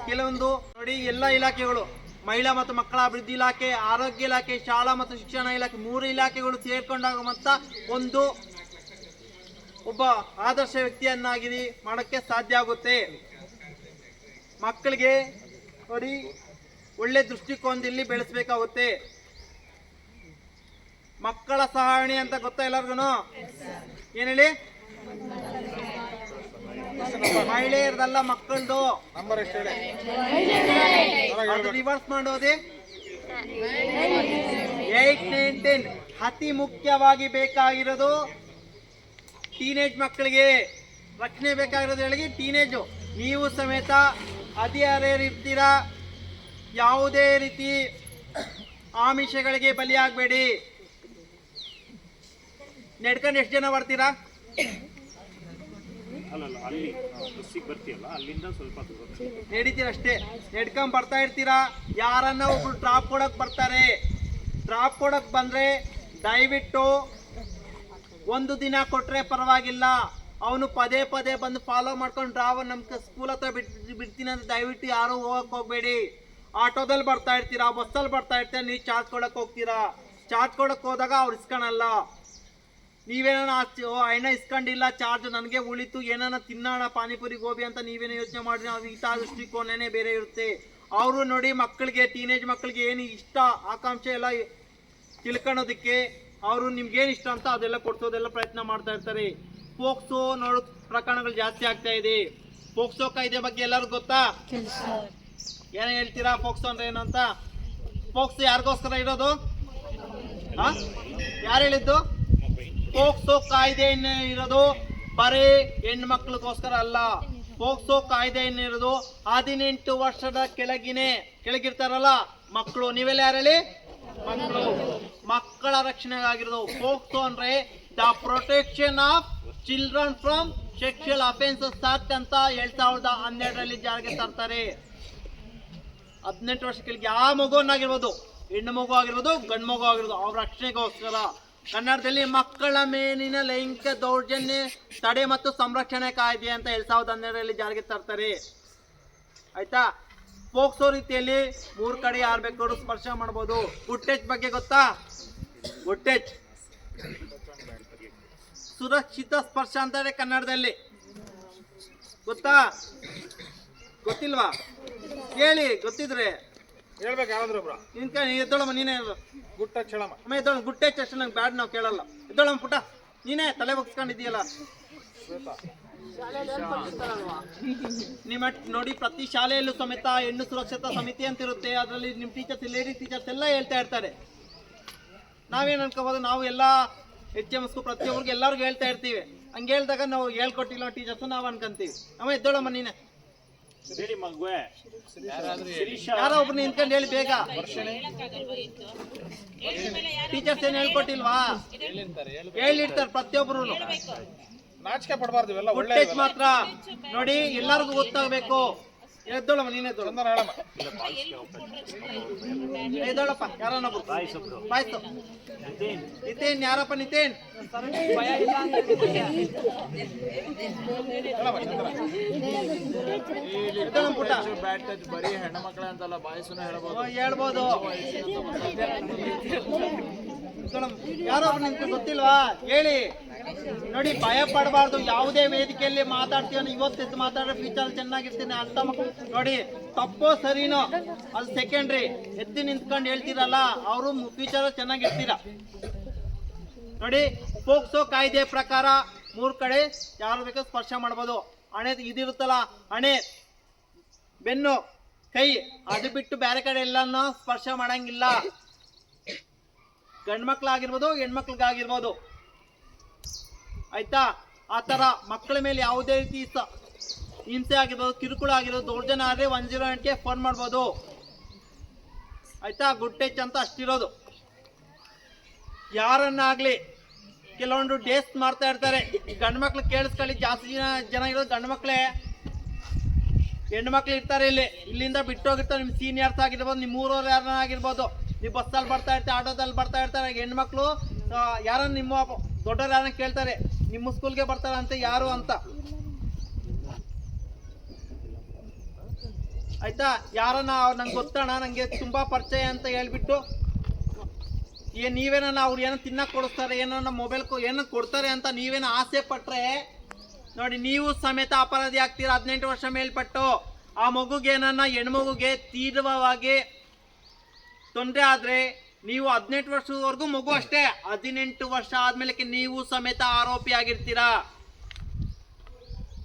ಕೆಲವೊಂದು ನೋಡಿ, ಎಲ್ಲ ಇಲಾಖೆಗಳು, ಮಹಿಳಾ ಮತ್ತು ಮಕ್ಕಳ ಅಭಿವೃದ್ಧಿ ಇಲಾಖೆ, ಆರೋಗ್ಯ ಇಲಾಖೆ, ಶಾಲಾ ಮತ್ತು ಶಿಕ್ಷಣ ಇಲಾಖೆ, 3 ಇಲಾಖೆಗಳು ಸೇರ್ಕೊಂಡಾಗ ಒಂದು ಒಬ್ಬ ಆದರ್ಶ ವ್ಯಕ್ತಿಯನ್ನಾಗಿ ಮಾಡೋಕ್ಕೆ ಸಾಧ್ಯ ಆಗುತ್ತೆ. ಮಕ್ಕಳಿಗೆ ನೋಡಿ ಒಳ್ಳೆ ದೃಷ್ಟಿಕೋನದಲ್ಲಿ ಬೆಳೆಸಬೇಕಾಗುತ್ತೆ. ಮಕ್ಕಳ ಸಹಾಯಣೆ ಅಂತ ಗೊತ್ತಾ ಎಲ್ಲರಿಗೂ? ಏನ್ ಹೇಳಿ? ಮಹಿಳೆಯರದಲ್ಲ, ಮಕ್ಕಳದು. ಅದು ರಿವರ್ಸ್ ಮಾಡೋದೇ 8, 9, 10. ಅತಿ ಮುಖ್ಯವಾಗಿ ಬೇಕಾಗಿರೋದು ಟೀನೇಜ್ ಮಕ್ಕಳಿಗೆ ರಕ್ಷಣೆ ಬೇಕಾಗಿರೋದು. ಹೇಳಿ, ಟೀನೇಜು ನೀವು ಸಮೇತ ಹದಿಹರೆಯರಿರ್ತೀರಾ. ಯಾವುದೇ ರೀತಿ ಆಮಿಷಗಳಿಗೆ ಬಲಿಯಾಗಬೇಡಿ. ನಡ್ಕೊಂಡು ಎಷ್ಟು ಜನ ಬರ್ತೀರಾ? ಅಲ್ಲಿ ಬಸ್ಸಿಗೆ ಬರ್ತೀಯಲ್ಲ, ಅಲ್ಲಿಂದ ಸ್ವಲ್ಪ ದೂರ ನಡೀತೀರ ಅಷ್ಟೇ. ನಡ್ಕೊಂಡ್ ಬರ್ತಾ ಇರ್ತೀರಾ, ಯಾರನ್ನ ಒಬ್ರು ಡ್ರಾಪ್ ಕೊಡಕ್ ಬರ್ತಾರೆ. ಡ್ರಾಪ್ ಕೊಡಕ್ ಬಂದ್ರೆ ದಯವಿಟ್ಟು ಒಂದು ದಿನ ಕೊಟ್ರೆ ಪರವಾಗಿಲ್ಲ, ಅವನು ಪದೇ ಪದೇ ಬಂದು ಫಾಲೋ ಮಾಡ್ಕೊಂಡು ಡ್ರಾವ್ ನಮ್ಮ ಸ್ಕೂಲ್ ಹತ್ರ ಬಿಡ್ತೀನಿ ಅಂತ ದಯವಿಟ್ಟು ಯಾರು ಹೋಗಕ್ ಹೋಗ್ಬೇಡಿ. ಆಟೋದಲ್ಲಿ ಬರ್ತಾ ಇರ್ತೀರಾ, ಬಸ್ಸಲ್ಲಿ ಬರ್ತಾ ಇರ್ತೀರಾ, ನೀವು ಚಾರ್ಜ್ ಕೊಡಕ್ ಹೋಗ್ತೀರಾ. ಚಾರ್ಜ್ ಕೊಡಕ್ ಹೋದಾಗ ಅವ್ರು ಇಸ್ಕೊಳಲ್ಲ. ನೀವೇನ ಅಣ್ಣ ಇಸ್ಕೊಂಡಿಲ್ಲ, ಚಾರ್ಜ್ ನನಗೆ ಉಳಿತು, ಏನಾನ ತಿನ್ನೋಣ ಪಾನಿಪುರಿ ಗೋಬಿ ಅಂತ ನೀವೇನೋ ಯೋಚನೆ ಮಾಡಿ, ನಾವು ಇಂಥ ದೃಷ್ಟಿಕೋನನೇ ಬೇರೆ ಇರುತ್ತೆ. ಅವರು ನೋಡಿ, ಮಕ್ಕಳಿಗೆ, ಟೀನೇಜ್ ಮಕ್ಕಳಿಗೆ ಏನು ಇಷ್ಟ, ಆಕಾಂಕ್ಷೆ ಎಲ್ಲ ತಿಳ್ಕೊಳ್ಳೋದಕ್ಕೆ ಅವರು ನಿಮ್ಗೇನು ಇಷ್ಟ ಅಂತ ಅದೆಲ್ಲ ಕೊಡ್ಸೋದೆಲ್ಲ ಪ್ರಯತ್ನ ಮಾಡ್ತಾ ಇರ್ತಾರೆ. ಪೋಕ್ಸೋ ನೋಡೋ ಪ್ರಕರಣಗಳು ಜಾಸ್ತಿ ಆಗ್ತಾ ಇದೆ. ಪೋಕ್ಸೋ ಕಾಯ್ದೆ ಬಗ್ಗೆ ಎಲ್ಲರಿಗೂ ಗೊತ್ತಾ? ಏನ ಹೇಳ್ತೀರಾ? ಪೋಕ್ಸೋ ಅಂದ್ರೆ ಏನು ಅಂತ? ಪೋಕ್ಸೋ ಯಾರಿಗೋಸ್ಕರ ಇರೋದು? ಯಾರು ಹೇಳಿದ್ದು? ಪೋಕ್ಸೋ ಕಾಯ್ದೆ ಇರೋದು ಬರೀ ಹೆಣ್ಮಕ್ಳಿಗೋಸ್ಕರ ಅಲ್ಲ. ಪೋಕ್ಸೋ ಕಾಯ್ದೆ ಇರೋದು 18 ವರ್ಷದ ಕೆಳಗಿರ್ತಾರಲ್ಲ ಮಕ್ಕಳು. ನೀವೆಲ್ಲ ಯಾರು ಹೇಳಿ? ಮಕ್ಕಳು. ಮಕ್ಕಳ ರಕ್ಷಣೆಗಾಗಿರೋದು. ಪೋಕ್ಸೋ ಅಂದ್ರೆ the protection of children from sexual offences act ಅಂತ 2012ರಲ್ಲಿ ಜಾರಿಗೆ ತರ್ತಾರೆ. 18 ವರ್ಷ ಕೆಳಗೆ ಯಾವ ಮಗುವನ್ನಾಗಿರ್ಬೋದು, ಹೆಣ್ಣು ಮಗು ಆಗಿರ್ಬೋದು, ಗಂಡು ಮಗು ಆಗಿರ್ಬೋದು, ಅವ್ರ ರಕ್ಷಣೆಗೋಸ್ಕರ. ಕನ್ನಡದಲ್ಲಿ ಮಕ್ಕಳ ಮೇಲಿನ ಲೈಂಗಿಕ ದೌರ್ಜನ್ಯ ತಡೆ ಮತ್ತು ಸಂರಕ್ಷಣೆ ಕಾಯ್ದೆ ಅಂತ 2012ರಲ್ಲಿ ಜಾರಿಗೆ ತರ್ತಾರೆ. ಆಯ್ತಾ? ಪೋಕ್ಸೋ ರೀತಿಯಲ್ಲಿ 3 ಕಡೆ ಯಾರು ಬೇಕಾದ್ರೂ ಸ್ಪರ್ಶ ಮಾಡ್ಬೋದು. ಗುಟ್ಟೆಚ್ ಬಗ್ಗೆ ಗೊತ್ತಾ? ಗುಟ್ಟೆಚ್ ಸುರಕ್ಷಿತ ಸ್ಪರ್ಶ ಅಂತಾರೆ ಕನ್ನಡದಲ್ಲಿ. ಗೊತ್ತಾ? ಗೊತ್ತಿಲ್ವಾ? ಕೇಳಿ, ಗೊತ್ತಿದ್ರೆ ಹೇಳ್ಬೇಕು. ಯಾರಾದ್ರೂ ಒಬ್ರು ಎದ್ದೊಳಮ್ಮ, ನೀನೇ ಗುಟ್ಟ ಚಳಮ ಎದ್ದೊಳ. ಗುಟ್ಟೆಚ್ ಅಷ್ಟು ನಂಗೆ ಬ್ಯಾಡ್, ನಾವು ಕೇಳಲ್ಲ. ಎದ್ದೊಳಮ್ಮ ಪುಟ, ನೀನೇ ತಲೆ ಬಗ್ಸ್ಕೊಂಡಿದ್ದೀಯಲ್ಲ. ನಿಮ್ಮ ನೋಡಿ, ಪ್ರತಿ ಶಾಲೆಯಲ್ಲೂ ಸಮೇತ ಹೆಣ್ಣು ಸುರಕ್ಷತಾ ಸಮಿತಿ ಅಂತ ಇರುತ್ತೆ. ಅದರಲ್ಲಿ ನಿಮ್ಮ ಟೀಚರ್ಸ್, ಲೇಡೀಸ್ ಟೀಚರ್ಸ್ ಎಲ್ಲ ಹೇಳ್ತಾ ಇರ್ತಾರೆ. ನಾವೇನು ಅನ್ಕೋಬೋದು, ನಾವು ಎಲ್ಲ HMS ಪ್ರತಿಯೊಬ್ಬರಿಗೆ ಎಲ್ಲರಿಗೂ ಹೇಳ್ತಾ ಇರ್ತೀವಿ. ಹಂಗೆ ಹೇಳಿದಾಗ ನಾವು ಹೇಳ್ಕೊಟ್ಟಿಲ್ಲ ಟೀಚರ್ಸ್, ನಾವು ಅನ್ಕೊಂತೀವಿ. ಅಮ್ಮ ಎದ್ದೋಳಮ್ಮ ನೀನೆ. ಯಾರೋ ಒಬ್ರು ನಿಂತ್ಕೊಂಡು ಹೇಳಿ ಬೇಗ. ಟೀಚರ್ಸ್ ಏನು ಹೇಳ್ಕೊಟ್ಟಿಲ್ವಾ? ಹೇಳಿರ್ತಾರೆ ಪ್ರತಿಯೊಬ್ರು. ನಾಚಿಕೆ ಪಡಬಾರ್ದು ಇವೆಲ್ಲ. ಗುಟ್ಟೆಚ್ ಮಾತ್ರ ನೋಡಿ ಎಲ್ಲರಿಗೂ ಗೊತ್ತಾಗಬೇಕು. ಎದ್ದೋಳಮ್ಮ ನೀನೇ ಎದ್ದೋಳ. ಎದ್ದೋಳಪ್ಪ. ಯಾರನ್ನೊಬ್ರು ಬಾಯ್ತು. ನಿತಿನ್ ಯಾರಪ್ಪ? ನಿತಿನ್ ಎದ್ದೋಳಮ್ಮ ಪುಟ. ಬರೀ ಹೆಣ್ಣು ಮಕ್ಕಳ ಅಂತಲ್ಲ, ಬಾಯ್ಸನ್ನು ಹೇಳ್ಬೋದು. ಹೇಳ್ಬೋದು. ಯಾರೋ ನಿಮ್ಗೆ ಗೊತ್ತಿಲ್ವಾ? ಹೇಳಿ. ನೋಡಿ, ಭಯ ಪಡಬಾರ್ದು. ಯಾವುದೇ ವೇದಿಕೆಯಲ್ಲಿ ಮಾತಾಡ್ತೀವೋ, ಇವತ್ತು ಮಾತಾಡೋ ಫ್ಯೂಚರ್ ಚೆನ್ನಾಗಿರ್ತೀನಿ ಅಂತ ನೋಡಿ. ತಪ್ಪೋ ಸರಿನೋ ಅದು ಸೆಕೆಂಡ್ರಿ. ಎದ್ದು ನಿಂತ್ಕೊಂಡು ಹೇಳ್ತೀರಲ್ಲ, ಅವರು ಫ್ಯೂಚರ್ ಚೆನ್ನಾಗಿರ್ತೀರ. ನೋಡಿ, ಪೋಕ್ಸೋ ಕಾಯ್ದೆ ಪ್ರಕಾರ 3 ಕಡೆ ಯಾರು ಬೇಕಾದ್ರೂ ಸ್ಪರ್ಶ ಮಾಡ್ಬೋದು. ಹಣೆ ಇದಿರುತ್ತಲ್ಲ, ಹಣೆ, ಬೆನ್ನು, ಕೈ, ಅದು ಬಿಟ್ಟು ಬೇರೆ ಕಡೆ ಎಲ್ಲಾನು ಸ್ಪರ್ಶ ಮಾಡಂಗಿಲ್ಲ. ಗಂಡ್ಮಕ್ಳಾಗಿರ್ಬೋದು, ಹೆಣ್ಮಕ್ಳಿಗಾಗಿರ್ಬೋದು. ಆಯ್ತಾ? ಆ ಥರ ಮಕ್ಕಳ ಮೇಲೆ ಯಾವುದೇ ರೀತಿ ಹಿಂಸೆ ಆಗಿರ್ಬೋದು, ಕಿರುಕುಳ ಆಗಿರ್ಬೋದು, ದೌರ್ಜನ್ಯ ಆದರೆ 108ಗೆ ಫೋನ್ ಮಾಡ್ಬೋದು. ಆಯ್ತಾ? ಗುಡ್ ಟಚ್ ಅಂತ ಅಷ್ಟಿರೋದು. ಯಾರನ್ನಾಗಲಿ ಕೆಲವೊಂದು ಡೇಸ್ ಮಾಡ್ತಾ ಇರ್ತಾರೆ. ಗಂಡು ಮಕ್ಳು ಕೇಳಿಸ್ಕೊಳ್ಳಿ, ಜಾಸ್ತಿ ಜನ ಇರೋದು ಗಂಡು ಮಕ್ಕಳೇ. ಹೆಣ್ಣು ಮಕ್ಳು ಇರ್ತಾರೆ ಇಲ್ಲಿಂದ ಬಿಟ್ಟೋಗಿರ್ತಾರೆ. ನಿಮ್ಮ ಸೀನಿಯರ್ಸ್ ಆಗಿರ್ಬೋದು, ನಿಮ್ಮ ಊರವ್ರು ಯಾರನ್ನ ಆಗಿರ್ಬೋದು, ನೀವು ಬಸ್ಸಲ್ಲಿ ಬರ್ತಾ ಇರ್ತಾರೆ, ಆಟೋದಲ್ಲಿ ಬರ್ತಾ ಇರ್ತಾರೆ. ಹೆಣ್ಮಕ್ಳು ಯಾರನ್ನ ನಿಮ್ಮ ದೊಡ್ಡವ್ರು ಯಾರನ್ನ ಕೇಳ್ತಾರೆ, ನಿಮ್ಮ ಸ್ಕೂಲ್ಗೆ ಬರ್ತಾರೆ ಅಂತ ಯಾರು ಅಂತ. ಆಯ್ತಾ? ಯಾರನ್ನ ನಂಗೆ ಗೊತ್ತಣ್ಣ, ನನಗೆ ತುಂಬಾ ಪರಿಚಯ ಅಂತ ಹೇಳ್ಬಿಟ್ಟು ನೀವೇನ ಅವ್ರು ಏನೋ ತಿನ್ನಕ್ಕೆ ಕೊಡಿಸ್ತಾರೆ, ಏನೋ ಮೊಬೈಲ್ ಏನೋ ಕೊಡ್ತಾರೆ ಅಂತ ನೀವೇನೋ ಆಸೆ ಪಟ್ರೆ ನೋಡಿ, ನೀವು ಸಮೇತ ಅಪರಾಧಿ ಆಗ್ತೀರಾ. 18 ವರ್ಷ ಮೇಲ್ಪಟ್ಟು ಆ ಮಗುಗೆ ಏನನ್ನ ಹೆಣ್ಮಗುಗೆ ತೀವ್ರವಾಗಿ ತೊಂದರೆ ಆದ್ರೆ ನೀವು 18 ವರ್ಷದವರೆಗೂ ಮಗು ಅಷ್ಟೇ, 18 ವರ್ಷ ಆದ್ಮೇಲೆ ನೀವು ಸಮೇತ ಆರೋಪಿ ಆಗಿರ್ತೀರಾ.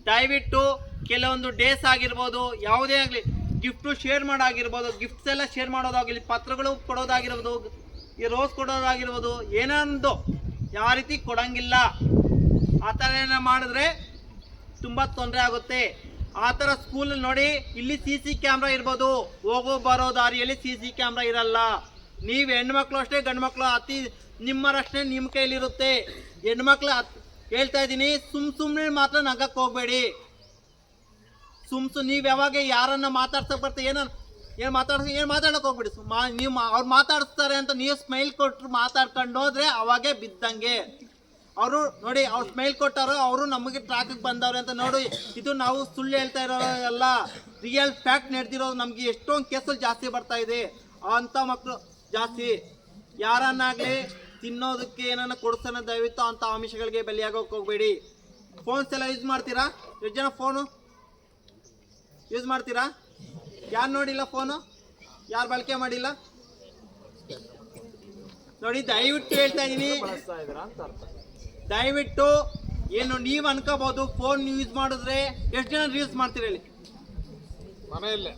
ದಯವಿಟ್ಟು ಕೆಲವೊಂದು ಡೇಸ್ ಆಗಿರ್ಬೋದು, ಯಾವುದೇ ಆಗಲಿ, ಗಿಫ್ಟು ಶೇರ್ ಮಾಡೋಗಿರ್ಬೋದು, ಗಿಫ್ಟ್ಸ್ ಎಲ್ಲ ಶೇರ್ ಮಾಡೋದಾಗಲಿ, ಪತ್ರಗಳು ಕೊಡೋದಾಗಿರ್ಬೋದು, ಈ ರೋಸ್ ಕೊಡೋದಾಗಿರ್ಬೋದು, ಏನೊಂದು ಯಾವ ರೀತಿ ಕೊಡಂಗಿಲ್ಲ. ಆ ಥರ ಏನೋ ಮಾಡಿದ್ರೆ ತುಂಬ ತೊಂದರೆ ಆಗುತ್ತೆ. ಆ ಥರ ಸ್ಕೂಲಲ್ಲಿ ನೋಡಿ, ಇಲ್ಲಿ CC ಕ್ಯಾಮ್ರಾ ಇರ್ಬೋದು, ಹೋಗೋ ಬರೋ ದಾರಿಯಲ್ಲಿ CC ಕ್ಯಾಮ್ರಾ ಇರಲ್ಲ. ನೀವು ಹೆಣ್ಮಕ್ಳು ಅಷ್ಟೇ, ಗಂಡು ಮಕ್ಕಳು ಅತಿ ನಿಮ್ಮರಷ್ಟೇ ನಿಮ್ಮ ಕೈಲಿರುತ್ತೆ. ಹೆಣ್ಮಕ್ಳು ಹೇಳ್ತಾ ಇದ್ದೀನಿ, ಸುಮ್ಮನೆ ಮಾತ್ರ ನಗಕ್ಕೆ ಹೋಗಬೇಡಿ. ನೀವು ಯಾವಾಗ ಯಾರನ್ನ ಮಾತಾಡ್ಸಕ್ಕೆ ಬರ್ತಾ ಏನು ಮಾತಾಡಕ್ಕೆ ಹೋಗ್ಬಿಡಿ. ನೀವು ಅವ್ರು ಮಾತಾಡಿಸ್ತಾರೆ ಅಂತ ನೀವು ಸ್ಮೈಲ್ ಕೊಟ್ಟರು ಮಾತಾಡ್ಕೊಂಡು ಹೋದ್ರೆ ಅವಾಗೇ ಬಿದ್ದಂಗೆ. ಅವರು ನೋಡಿ, ಅವ್ರು ಸ್ಮೈಲ್ ಕೊಟ್ಟಾರೋ ಅವರು ನಮಗೆ ಟ್ರ್ಯಾಕಿಗೆ ಬಂದವ್ರೆ ಅಂತ ನೋಡಿ. ಇದು ನಾವು ಸುಳ್ಳು ಹೇಳ್ತಾ ಇರೋ ಎಲ್ಲ, ರಿಯಲ್ ಫ್ಯಾಕ್ಟ್ ನಡೆದಿರೋದು. ನಮಗೆ ಎಷ್ಟೊಂದು ಕೇಸಲ್ಲಿ ಜಾಸ್ತಿ ಬರ್ತಾ ಇದೆ. ಅಂಥ ಮಕ್ಕಳು ಜಾಸ್ತಿ. ಯಾರನ್ನಾಗಲಿ ತಿನ್ನೋದಕ್ಕೆ ಏನನ್ನ ಕೊಡಿಸೋಣ, ದಯವಿಟ್ಟು ಅಂಥ ಆಮಿಷಗಳಿಗೆ ಬಲಿಯಾಗೋಕೆ ಹೋಗಬೇಡಿ. ಫೋನ್ಸ್ ಎಲ್ಲ ಯೂಸ್ ಮಾಡ್ತೀರಾ? ಎಷ್ಟು ಜನ ಫೋನು ಯೂಸ್ ಮಾಡ್ತೀರಾ? ಯಾರು ನೋಡಿಲ್ಲ ಫೋನು? ಯಾರು ಬಳಕೆ ಮಾಡಿಲ್ಲ? ನೋಡಿ, ದಯವಿಟ್ಟು ಹೇಳ್ತಾ ಇದ್ದೀನಿ, ದಯವಿಟ್ಟು ಏನು ನೀವು ಅನ್ಕೋಬಹುದು, ಫೋನ್ ಯೂಸ್ ಮಾಡಿದ್ರೆ ಎಷ್ಟು ಜನ ರೀಲ್ಸ್ ಮಾಡ್ತೀರಾ ಹೇಳಿ? ಮನೆಯಲ್ಲೇ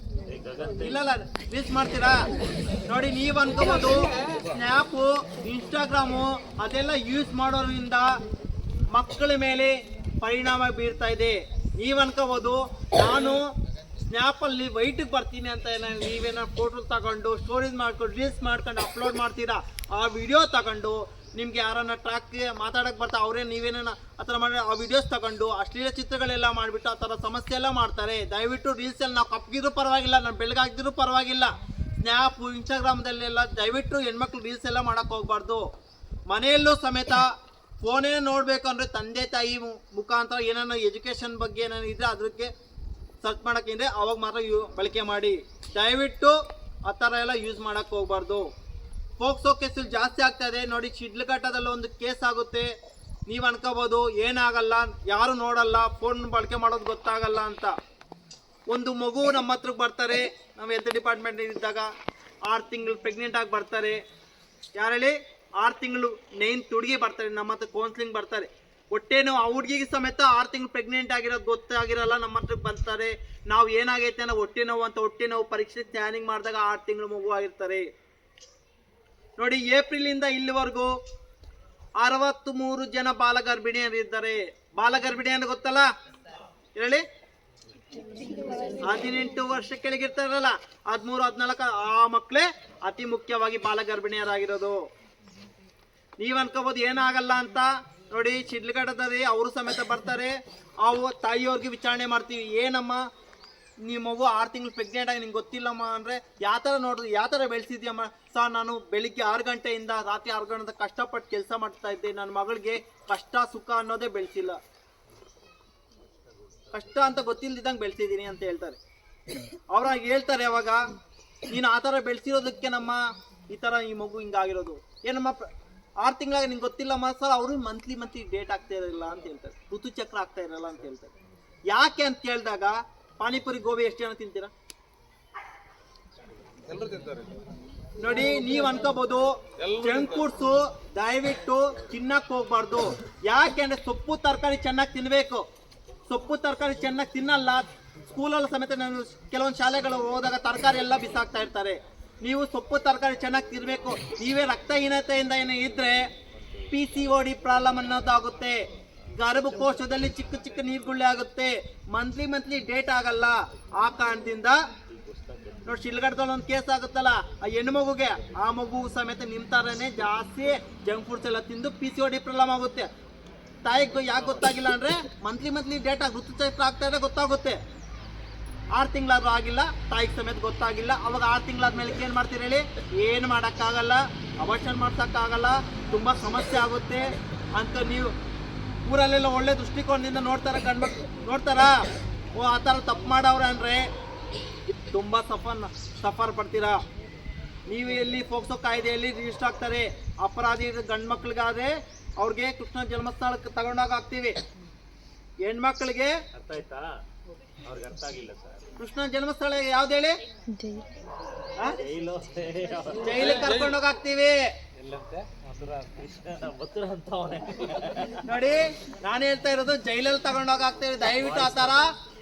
ಇಲ್ಲ ರೀಲ್ಸ್ ಮಾಡ್ತೀರಾ? ನೋಡಿ, ನೀವು ಅನ್ಕೋಬಹುದು ಸ್ನ್ಯಾಪು, ಇನ್ಸ್ಟಾಗ್ರಾಮು ಅದೆಲ್ಲ ಯೂಸ್ ಮಾಡೋದ್ರಿಂದ ಮಕ್ಕಳ ಮೇಲೆ ಪರಿಣಾಮ ಬೀರ್ತಾ ಇದೆ. ನೀವು ಅನ್ಕೋಬಹುದು ನಾನು ಸ್ನ್ಯಾಪಲ್ಲಿ ವೈಟಿಗೆ ಬರ್ತೀನಿ ಅಂತ ನೀವೇನೋ ಫೋಟೋ ತಗೊಂಡು ಸ್ಟೋರೇಜ್ ಮಾಡ್ಕೊಂಡು ರೀಲ್ಸ್ ಮಾಡ್ಕೊಂಡು ಅಪ್ಲೋಡ್ ಮಾಡ್ತೀರಾ. ಆ ವಿಡಿಯೋ ತಗೊಂಡು ನಿಮ್ಗೆ ಯಾರನ್ನ ಟ್ರ್ಯಾಕ್ಗೆ ಮಾತಾಡಕ್ಕೆ ಬರ್ತಾ ಅವರೇ ನೀವೇನ ಆ ಥರ ಮಾಡಿ ಆ ವಿಡಿಯೋಸ್ ತಗೊಂಡು ಅಶ್ಲೀಲ ಚಿತ್ರಗಳೆಲ್ಲ ಮಾಡಿಬಿಟ್ಟು ಆ ಥರ ಸಮಸ್ಯೆ ಎಲ್ಲ ಮಾಡ್ತಾರೆ. ದಯವಿಟ್ಟು ರೀಲ್ಸಲ್ಲಿ ನಾವು ಕಪ್ಪಗಿದ್ರೂ ಪರವಾಗಿಲ್ಲ, ನಾನು ಬೆಳಗಾಗಿದ್ರೂ ಪರವಾಗಿಲ್ಲ, ಸ್ನ್ಯಾಪು ಇನ್ಸ್ಟಾಗ್ರಾಮ್ದಲ್ಲೆಲ್ಲ ದಯವಿಟ್ಟು ಹೆಣ್ಮಕ್ಳು ರೀಲ್ಸ್ ಎಲ್ಲ ಮಾಡೋಕ್ಕೆ ಹೋಗ್ಬಾರ್ದು. ಮನೆಯಲ್ಲೂ ಸಮೇತ ಫೋನೇ ನೋಡಬೇಕು ಅಂದರೆ ತಂದೆ ತಾಯಿ ಮುಖಾಂತರ ಏನಾನ ಎಜುಕೇಷನ್ ಬಗ್ಗೆ ಏನಾನ ಇದ್ದರೆ ಅದಕ್ಕೆ ಸರ್ಚ್ ಮಾಡೋಕ್ಕಿಂದ್ರೆ ಅವಾಗ ಮಾತ್ರ ಬಳಕೆ ಮಾಡಿ. ದಯವಿಟ್ಟು ಆ ಥರ ಎಲ್ಲ ಯೂಸ್ ಮಾಡೋಕ್ಕೆ ಹೋಗ್ಬಾರ್ದು. ಫೋಕ್ಸೋ ಕೇಸಲ್ಲಿ ಜಾಸ್ತಿ ಆಗ್ತಾ ಇದೆ ನೋಡಿ. ಶಿಡ್ಲಘಟ್ಟದಲ್ಲಿ ಒಂದು ಕೇಸ್ ಆಗುತ್ತೆ, ನೀವು ಅನ್ಕೋಬೋದು ಏನಾಗಲ್ಲ, ಯಾರು ನೋಡಲ್ಲ, ಫೋನ್ ಬಳಕೆ ಮಾಡೋದು ಗೊತ್ತಾಗಲ್ಲ ಅಂತ. ಒಂದು ಮಗು ನಮ್ಮ ಹತ್ರಕ್ಕೆ ಬರ್ತಾರೆ, ನಾವು ಹೆಲ್ತ್ ಡಿಪಾರ್ಟ್ಮೆಂಟ್ ಇದ್ದಾಗ 6 ತಿಂಗಳು ಪ್ರೆಗ್ನೆಂಟ್ ಆಗಿ ಬರ್ತಾರೆ. ಯಾರು ಹೇಳಿ? 6 ತಿಂಗಳು 9 ಹುಡುಗಿ ಬರ್ತಾರೆ ನಮ್ಮ ಹತ್ರ ಕೌನ್ಸಿಲಿಂಗ್ ಬರ್ತಾರೆ. ಹೊಟ್ಟೆ ನೋವು ಆ ಹುಡುಗಿಗೆ ಸಮೇತ 6 ತಿಂಗಳು ಪ್ರೆಗ್ನೆಂಟ್ ಆಗಿರೋದು ಗೊತ್ತಾಗಿರಲ್ಲ, ನಮ್ಮ ಹತ್ರಕ್ಕೆ ಬರ್ತಾರೆ. ನಾವು ಏನಾಗೈತೆ ಅನ್ನೋ ಹೊಟ್ಟೆ ನೋವು ಅಂತ ಹೊಟ್ಟೆ ನೋವು ಪರೀಕ್ಷೆ ಸ್ಕ್ಯಾನಿಂಗ್ ಮಾಡಿದಾಗ 6 ತಿಂಗಳು ಮಗು ಆಗಿರ್ತಾರೆ ನೋಡಿ. ಏಪ್ರಿಲಿಂದ ಇಲ್ಲಿವರೆಗೂ 63 ಜನ ಬಾಲಗರ್ಭಿಣಿಯರಿದ್ದಾರೆ. ಬಾಲಗರ್ಭಿಣಿಯನ್ನು ಗೊತ್ತಲ್ಲ ಹೇಳಿ? 18 ವರ್ಷ ಕೆಳಗಿರ್ತಾರಲ್ಲ, 13, 14 ಆ ಮಕ್ಕಳೇ ಅತಿ ಮುಖ್ಯವಾಗಿ ಬಾಲಗರ್ಭಿಣಿಯರಾಗಿರೋದು. ನೀವು ಅನ್ಕೋಬೋದು ಏನಾಗಲ್ಲ ಅಂತ. ನೋಡಿ, ಶಿಡ್ಲಘಟ್ಟದಲ್ಲಿ ಅವರು ಸಮೇತ ಬರ್ತಾರೆ. ಅವು ತಾಯಿಯವ್ರಿಗೆ ವಿಚಾರಣೆ ಮಾಡ್ತೀವಿ, ಏನಮ್ಮ ನಿಮ್ಮ ಮಗು 6 ತಿಂಗಳು ಪ್ರೆಗ್ನೆಂಟ್ ಆಗಿ ನಿಂಗೆ ಗೊತ್ತಿಲ್ಲಮ್ಮ ಅಂದರೆ ಯಾವ ಥರ ನೋಡಿದ್ರಿ, ಯಾವ ಥರ ಬೆಳೆಸಿದ್ಯಮ್ಮ? ಸರ್, ನಾನು ಬೆಳಿಗ್ಗೆ 6 ಗಂಟೆಯಿಂದ ರಾತ್ರಿ 6 ಗಂಟೆ ಕಷ್ಟಪಟ್ಟು ಕೆಲಸ ಮಾಡ್ತಾ ಇದ್ದೆ, ನನ್ನ ಮಗಳಿಗೆ ಕಷ್ಟ ಸುಖ ಅನ್ನೋದೇ ಬೆಳೆಸಿಲ್ಲ, ಕಷ್ಟ ಅಂತ ಗೊತ್ತಿಲ್ಲದಿದ್ದಂಗೆ ಬೆಳೆಸಿದ್ದೀನಿ ಅಂತ ಹೇಳ್ತಾರೆ. ಅವ್ರಾಗ ಹೇಳ್ತಾರೆ ಅವಾಗ, ನೀನು ಆ ಥರ ಬೆಳೆಸಿರೋದಕ್ಕೆ ನಮ್ಮ ಈ ಥರ ಈ ಮಗು ಹಿಂಗಾಗಿರೋದು. ಏನಮ್ಮ 6 ತಿಂಗಳಾಗ ನಿಂಗೆ ಗೊತ್ತಿಲ್ಲಮ್ಮ? ಸರ್, ಅವರು ಮಂತ್ಲಿ ಡೇಟ್ ಆಗ್ತಾ ಇರಲಿಲ್ಲ ಅಂತ ಹೇಳ್ತಾರೆ, ಋತುಚಕ್ರ ಆಗ್ತಾ ಇರಲ್ಲ ಅಂತ ಹೇಳ್ತಾರೆ. ಯಾಕೆ ಅಂತ ಕೇಳಿದಾಗ, ಪಾನಿಪುರಿ ಗೋಬಿ ಎಷ್ಟು ಜನ ತಿಂತೀರಾ ನೋಡಿ? ನೀವು ಅನ್ಕೋಬಹುದು ಜಂಕ್ ಫುಡ್ಸು ದಯವಿಟ್ಟು ತಿನ್ನಕ್ಕೆ ಹೋಗ್ಬಾರ್ದು. ಯಾಕೆಂದ್ರೆ ಸೊಪ್ಪು ತರಕಾರಿ ಚೆನ್ನಾಗಿ ತಿನ್ಬೇಕು. ಸೊಪ್ಪು ತರಕಾರಿ ಚೆನ್ನಾಗಿ ತಿನ್ನಲ್ಲ. ಸ್ಕೂಲಲ್ಲಿ ಸಮೇತ ನಾನು ಕೆಲವೊಂದು ಶಾಲೆಗಳು ಹೋದಾಗ ತರಕಾರಿ ಎಲ್ಲ ಬಿಸಾಕ್ತಾ ಇರ್ತಾರೆ. ನೀವು ಸೊಪ್ಪು ತರಕಾರಿ ಚೆನ್ನಾಗಿ ತಿನ್ಬೇಕು. ನೀವೇ ರಕ್ತಹೀನತೆಯಿಂದ ಏನೋ ಇದ್ರೆ PCOD ಪ್ರಾಬ್ಲಮ್ ಅನ್ನೋದಾಗುತ್ತೆ. ಗರ್ಭಕೋಶದಲ್ಲಿ ಚಿಕ್ಕ ಚಿಕ್ಕ ನೀರ್ಗುಳ್ಳೆ ಆಗುತ್ತೆ, ಮಂತ್ಲಿ ಡೇಟ್ ಆಗಲ್ಲ. ಆ ಕಾರಣದಿಂದ ನೋಡಿ ಶಿಲ್ಗಡ್ದಲ್ಲಿ ಒಂದು ಕೇಸ್ ಆಗುತ್ತಲ್ಲ ಆ ಹೆಣ್ಣು ಮಗುಗೆ, ಆ ಮಗು ಸಮೇತ ನಿಮ್ ತರನೇ ಜಾಸ್ತಿ ಜಂಕ್ ಫುಡ್ಸ್ ಎಲ್ಲ ತಿಂದು PCOD ಪ್ರಾಬ್ಲಮ್ ಆಗುತ್ತೆ. ತಾಯಿಗೆ ಯಾಕೆ ಗೊತ್ತಾಗಿಲ್ಲ ಅಂದ್ರೆ ಮಂತ್ಲಿ ಡೇಟ್ ಋತುಚಕ್ರ ಆಗ್ತಾ ಇದೆ ಗೊತ್ತಾಗುತ್ತೆ. 6 ತಿಂಗಳಾದ್ರೂ ಆಗಿಲ್ಲ, ತಾಯಿಗೆ ಸಮೇತ ಗೊತ್ತಾಗಿಲ್ಲ. ಅವಾಗ 6 ತಿಂಗಳಾದ್ಮೇಲೆ ಏನ್ ಮಾಡ್ತೀರಿ ಹೇಳಿ? ಏನು ಮಾಡೋಕ್ಕಾಗಲ್ಲ, ಅಬಾರ್ಷನ್ ಮಾಡ್ಸೋಕ್ಕಾಗಲ್ಲ, ತುಂಬಾ ಸಮಸ್ಯೆ ಆಗುತ್ತೆ ಅಂತ ನೀವು ಊರಲ್ಲೆಲ್ಲ ಒಳ್ಳೆ ದೃಷ್ಟಿಕೋನದಿಂದ ನೋಡ್ತಾರ, ನೋಡ್ತಾರಾ? ಓ ಆ ಥರ ತಪ್ಪು ಮಾಡವ್ರೆ ಅಂದ್ರೆ ತುಂಬಾ ಸಫರ್ ಪಡ್ತೀರಾ. ನೀವು ಎಲ್ಲಿ ಫೋಕ್ಸೋ ಕಾಯ್ದೆಯಲ್ಲಿ ರಿಜಿಸ್ಟರ್ ಆಗ್ತಾರೆ. ಅಪರಾಧಿ ಗಂಡು ಮಕ್ಳಿಗಾದ್ರೆ ಅವ್ರಿಗೆ ಕೃಷ್ಣ ಜನ್ಮಸ್ಥಳಕ್ಕೆ ತಗೊಂಡೋಗಿ ಹಾಕ್ತೀವಿ. ಹೆಣ್ಮಕ್ಳಿಗೆ ಅರ್ಥ ಆಯ್ತಾ? ಅವ್ರಿಗೆ ಅರ್ಥ ಆಗಿಲ್ಲ ಸರ್. ಕೃಷ್ಣ ಜನ್ಮಸ್ಥಳ ಯಾವ್ದು ಹೇಳಿ? ಜೈಲಿಗೆ ಕರ್ಕೊಂಡೋಗಿ ಹಾಕ್ತೀವಿ ನೋಡಿ. ನಾನು ಹೇಳ್ತಾ ಇರೋದು ಜೈಲಲ್ಲಿ ತಗೊಂಡೋಗಿ ಹಾಕ್ತೀವಿ. ದಯವಿಟ್ಟು ಆ ಥರ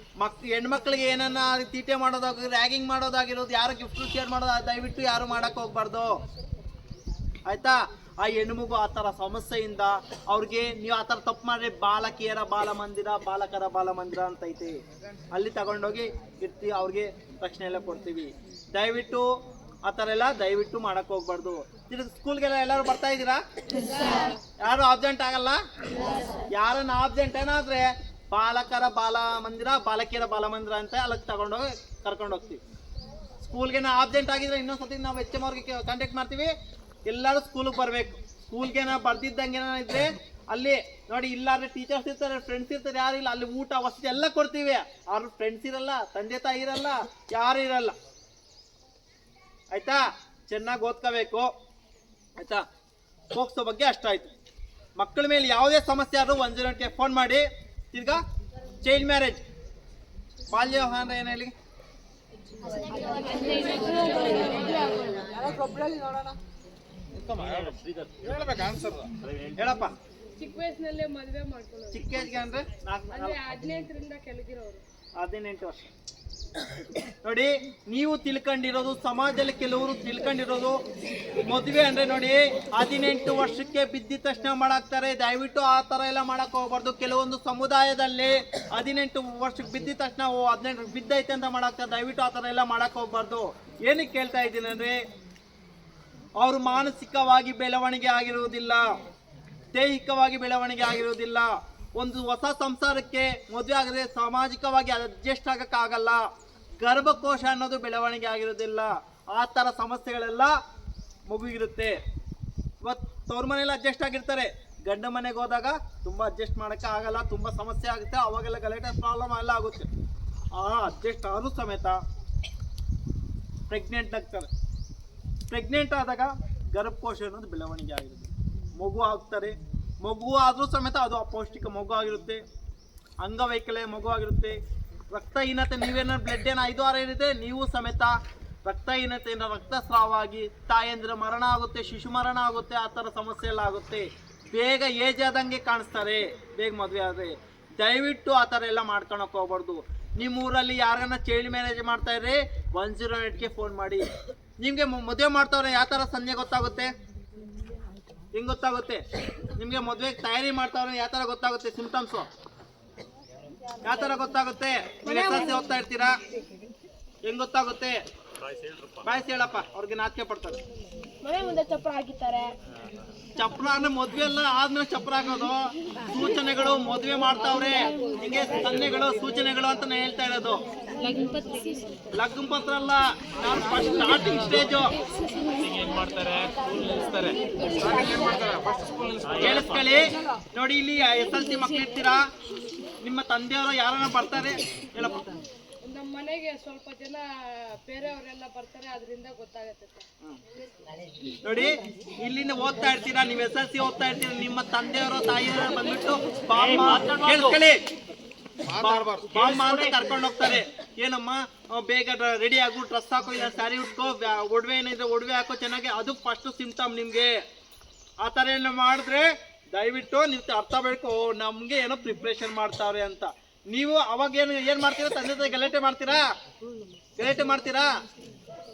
ಹೆಣ್ಮಕ್ಳಿಗೆ ಏನನ್ನ ತೀಟೆ ಮಾಡೋದಾಗಿ, ರ್ಯಾಗಿಂಗ್ ಮಾಡೋದಾಗಿರೋದು, ಯಾರು ಗಿಫ್ಟ್ ಶೇರ್ ಮಾಡೋದು ದಯವಿಟ್ಟು ಯಾರು ಮಾಡಕ್ ಹೋಗ್ಬಾರ್ದು ಆಯ್ತಾ? ಆ ಹೆಣ್ಮಗು ಆ ಥರ ಸಮಸ್ಯೆಯಿಂದ ಅವ್ರಿಗೆ ನೀವು ಆ ಥರ ತಪ್ಪು ಮಾಡ್ರೆ ಬಾಲಕಿಯರ ಬಾಲಮಂದಿರ, ಬಾಲಕರ ಬಾಲಮಂದಿರ ಅಂತ ಐತಿ, ಅಲ್ಲಿ ತಗೊಂಡೋಗಿ ಇರ್ತೀವಿ, ಅವ್ರಿಗೆ ರಕ್ಷಣೆ ಎಲ್ಲ ಕೊಡ್ತೀವಿ. ದಯವಿಟ್ಟು ಆ ಥರ ಎಲ್ಲ ದಯವಿಟ್ಟು ಮಾಡಕ್ ಹೋಗ್ಬಾರ್ದು. ತಿರ್ಗಿ ಸ್ಕೂಲ್ಗೆಲ್ಲ ಎಲ್ಲರೂ ಬರ್ತಾ ಇದ್ದೀರಾ? ಯಾರು ಆಬ್ಸೆಂಟ್ ಆಗಲ್ಲ? ಯಾರನ್ನ ಆಬ್ಸೆಂಟ್ ಏನಾದ್ರೆ ಬಾಲಕರ ಬಾಲ ಮಂದಿರ, ಬಾಲಕಿಯರ ಬಾಲಮಂದಿರ ಅಂತ ಅಲ್ಲಿಗೆ ತಗೊಂಡೋಗಿ ಕರ್ಕೊಂಡು ಹೋಗ್ತೀವಿ. ಸ್ಕೂಲ್ಗೆ ನಾ ಆಬ್ಸೆಂಟ್ ಆಗಿದ್ರೆ ಇನ್ನೊಂದ್ಸತಿ ನಾವು HM ಅವ್ರಿಗೆ ಕಾಂಟ್ಯಾಕ್ಟ್ ಮಾಡ್ತೀವಿ. ಎಲ್ಲರೂ ಸ್ಕೂಲಿಗೆ ಬರಬೇಕು. ಸ್ಕೂಲ್ಗೆ ನಾ ಬರ್ದಿದ್ದಂಗೆ ಇದ್ರೆ ಅಲ್ಲಿ ನೋಡಿ, ಇಲ್ಲಾದ್ರೆ ಟೀಚರ್ಸ್ ಇರ್ತಾರೆ, ಫ್ರೆಂಡ್ಸ್ ಇರ್ತಾರೆ, ಯಾರು ಇಲ್ಲ, ಅಲ್ಲಿ ಊಟ ವಸತಿ ಎಲ್ಲ ಕೊಡ್ತೀವಿ. ಅವ್ರ ಫ್ರೆಂಡ್ಸ್ ಇರಲ್ಲ, ತಂದೆ ತಾಯಿ ಇರಲ್ಲ, ಯಾರು ಇರಲ್ಲ ಆಯ್ತಾ? ಚೆನ್ನಾಗಿ ಓದ್ಕೋಬೇಕು ಆಯ್ತಾ? ಫೋಕ್ಸೋ ಬಗ್ಗೆ ಅಷ್ಟಾಯ್ತು. ಮಕ್ಕಳ ಮೇಲೆ ಯಾವುದೇ ಸಮಸ್ಯೆ ಆದ್ರೂ 108ಗೆ ಫೋನ್ ಮಾಡಿ. ತಿರ್ಗಾ ಚೈಲ್ಡ್ ಮ್ಯಾರೇಜ್, ಬಾಲ್ಯ ವಿವಾಹ ಅಂದ್ರೆ ಏನು ಹೇಳಿ? ಹೇಳಪ್ಪ. ಚಿಕ್ಕ ವಯಸ್ಸಿನಲ್ಲೇ ಮದುವೆ ಮಾಡ್ಕೊಳ್ಳೋದು. ಚಿಕ್ಕ ಏಜ್ಗೆ ಅಂದ್ರೆ 18ರಿಂದ ಕೆಳಗಿರೋರು. 18 ವರ್ಷ. ನೋಡಿ, ನೀವು ತಿಳ್ಕೊಂಡಿರೋದು, ಸಮಾಜದಲ್ಲಿ ಕೆಲವರು ತಿಳ್ಕೊಂಡಿರೋದು ಮದುವೆ ಅಂದ್ರೆ ನೋಡಿ 18 ವರ್ಷಕ್ಕೆ ಬಿದ್ದಿದ ತಕ್ಷಣ ಮಾಡಾಕ್ತಾರೆ. ದಯವಿಟ್ಟು ಆ ತರ ಎಲ್ಲ ಮಾಡಕ್ ಹೋಗ್ಬಾರ್ದು. ಕೆಲವೊಂದು ಸಮುದಾಯದಲ್ಲಿ 18 ವರ್ಷಕ್ಕೆ ಬಿದ್ದಿದ ತಕ್ಷಣ 18 ಬಿದ್ದೈತೆ ಅಂತ ಮಾಡಾಕ್ತಾರೆ. ದಯವಿಟ್ಟು ಆ ತರ ಎಲ್ಲ ಮಾಡಕ್ ಹೋಗ್ಬಾರ್ದು. ಏನಕ್ಕೆ ಕೇಳ್ತಾ ಇದ್ದೀನಿ ಅಂದ್ರೆ, ಅವರು ಮಾನಸಿಕವಾಗಿ ಬೆಳವಣಿಗೆ ಆಗಿರುವುದಿಲ್ಲ, ದೈಹಿಕವಾಗಿ ಬೆಳವಣಿಗೆ ಆಗಿರುವುದಿಲ್ಲ. ಒಂದು ಹೊಸ ಸಂಸಾರಕ್ಕೆ ಮದುವೆ ಆಗದೆ ಸಾಮಾಜಿಕವಾಗಿ ಅಡ್ಜಸ್ಟ್ ಆಗಕ್ಕಾಗಲ್ಲ. ಗರ್ಭಕೋಶ ಅನ್ನೋದು ಬೆಳವಣಿಗೆ ಆಗಿರೋದಿಲ್ಲ. ಆ ಥರ ಸಮಸ್ಯೆಗಳೆಲ್ಲ ಮಗುವಿಗಿರುತ್ತೆ. ಇವತ್ತು ತವ್ರ ಮನೇಲಿ ಅಡ್ಜಸ್ಟ್ ಆಗಿರ್ತಾರೆ, ಗಂಡ ಮನೆಗೆ ಹೋದಾಗ ತುಂಬ ಅಡ್ಜಸ್ಟ್ ಮಾಡೋಕ್ಕೆ ಆಗಲ್ಲ, ತುಂಬ ಸಮಸ್ಯೆ ಆಗುತ್ತೆ. ಅವಾಗೆಲ್ಲ ಗಲಾಟೆ ಪ್ರಾಬ್ಲಮ್ ಎಲ್ಲ ಆಗುತ್ತೆ. ಅಡ್ಜಸ್ಟ್ ಆದರೂ ಸಮೇತ ಪ್ರೆಗ್ನೆಂಟ್ ಆಗ್ತಾರೆ. ಪ್ರೆಗ್ನೆಂಟ್ ಆದಾಗ ಗರ್ಭಕೋಶ ಅನ್ನೋದು ಬೆಳವಣಿಗೆ ಆಗಿರುತ್ತೆ, ಮಗು ಆಗ್ತಾರೆ. ಮಗು ಆದರೂ ಸಮೇತ ಅದು ಅಪೌಷ್ಟಿಕ ಮಗು ಆಗಿರುತ್ತೆ, ಅಂಗವೈಕಲ್ಯ ಮಗು ಆಗಿರುತ್ತೆ, ರಕ್ತಹೀನತೆ. ನೀವೇನಾದ್ರು ಬ್ಲಡ್ ಏನು 5-6 ಇರುತ್ತೆ, ನೀವು ಸಮೇತ ರಕ್ತಹೀನತೆಯಿಂದ ರಕ್ತಸ್ರಾವ ಆಗಿ ತಾಯಂದಿರ ಮರಣ ಆಗುತ್ತೆ, ಶಿಶು ಮರಣ ಆಗುತ್ತೆ. ಆ ಥರ ಸಮಸ್ಯೆ ಎಲ್ಲ ಆಗುತ್ತೆ. ಬೇಗ ಏಜ್ ಆದಂಗೆ ಕಾಣಿಸ್ತಾರೆ ಬೇಗ ಮದುವೆ ಆದರೆ. ದಯವಿಟ್ಟು ಆ ಥರ ಎಲ್ಲ ಮಾಡ್ಕೊಳಕ್ಕೆ ಹೋಗ್ಬಾರ್ದು. ನಿಮ್ಮ ಊರಲ್ಲಿ ಯಾರನ್ನ ಚೈಲ್ಡ್ ಮ್ಯಾರೇಜ್ ಮಾಡ್ತಾ ಇದ್ರೆ 108ಗೆ ಫೋನ್ ಮಾಡಿ. ನಿಮಗೆ ಮದುವೆ ಮಾಡ್ತಾವ್ರೆ ಯಾವ ಥರ ಸಂಜೆ ಗೊತ್ತಾಗುತ್ತೆ? ಹೆಂಗೆ ಗೊತ್ತಾಗುತ್ತೆ? ನಿಮಗೆ ಮದುವೆಗೆ ತಯಾರಿ ಮಾಡ್ತಾವ್ರೆ ಯಾವ ಥರ ಗೊತ್ತಾಗುತ್ತೆ? ಸಿಂಪ್ಟಮ್ಸು ಯಾವ ಥರ ಗೊತ್ತಾಗುತ್ತೆ? ನೀವು SSLC ಓದ್ತಾ ಇರ್ತೀರಾ, ಹೆಂಗೆ ಗೊತ್ತಾಗುತ್ತೆ? ಬಾಯ್ಸ್ ಹೇಳಪ್ಪ, ಅವ್ರಿಗೆ ನಾಚಿಕೆ ಪಡ್ತಾರೆ. ಮನೆ ಮುಂದೆ ಚಪ್ರ ಹಾಕಿದ್ದಾರೆ. ಚಪ್ರ ಅಂದ್ರೆ ಮದ್ವೆ ಎಲ್ಲ ಆದ್ಮೇಲೆ ಚಪ್ರ ಹಾಕೋದು. ಸೂಚನೆಗಳು, ಮದುವೆ ಮಾಡ್ತಾವ್ರೆ ಹಿಂಗೆ ಸನ್ನೆಗಳು, ಸೂಚನೆಗಳು ಅಂತ ನಾನು ಹೇಳ್ತಾ ಇರೋದು. ಲಗ್ನ ಪತ್ರ ಅಲ್ಲ, ನಾನು ಫಸ್ಟ್ ಸ್ಟಾರ್ಟಿಂಗ್ ಸ್ಟೇಜು. ಕೇಳಿಸ್ಕೊಳ್ಳಿ ನೋಡಿ, ಇಲ್ಲಿ SSLC ಮಕ್ಳು ಇರ್ತೀರಾ, ನಿಮ್ಮ ತಂದೆಯವರು ಯಾರನ್ನ ಬರ್ತಾರೆ ಹೇಳಪ್ಪ. ನಮ್ಮ ಮನೆಗೆ ಸ್ವಲ್ಪ ಜನ ಬೇರೆಯವರೆಲ್ಲ ಬರ್ತಾರೆ, ಅದರಿಂದ ಗೊತ್ತಾಗುತ್ತೆ. ನೋಡಿ, ಇಲ್ಲಿಂದ ಓದ್ತಾ ಇರ್ತೀರಾ, ನೀವು SSLC ಓದ್ತಾ ಇರ್ತೀರಾ, ನಿಮ್ಮ ತಂದೆಯವರು ತಾಯಿಯವರು ಬಂದ್ಬಿಟ್ಟು ಕೇಳಿಸ್ಕೊಳ್ಳಿ, ಬಾಮ್ಮ ಅಂತ ಕರ್ಕೊಂಡು ಹೋಗ್ತಾರೆ. ಏನಮ್ಮ ಬೇಗ ರೆಡಿ ಆಗು, ಡ್ರೆಸ್ ಹಾಕೋ, ಇಲ್ಲ ಸ್ಯಾರಿ ಉಟ್ಕೋ, ಒಡವೆ ಏನಿದ್ರೆ ಒಡವೆ ಹಾಕೋ ಚೆನ್ನಾಗಿ. ಅದು ಫಸ್ಟ್ ಸಿಂಪ್ಟಮ್ ನಿಮ್ಗೆ. ಆ ಥರ ಏನು ಮಾಡಿದ್ರೆ ದಯವಿಟ್ಟು ನೀವು ಅರ್ಥ ಬೇಕು, ನಮ್ಗೆ ಏನೋ ಪ್ರಿಪ್ರೇಷನ್ ಮಾಡ್ತಾವ್ರೆ ಅಂತ. ನೀವು ಅವಾಗ ಏನ್ ಮಾಡ್ತೀರಾ? ತಂದೆ ತಾಯಿ ಗಲಾಟೆ ಮಾಡ್ತೀರಾ?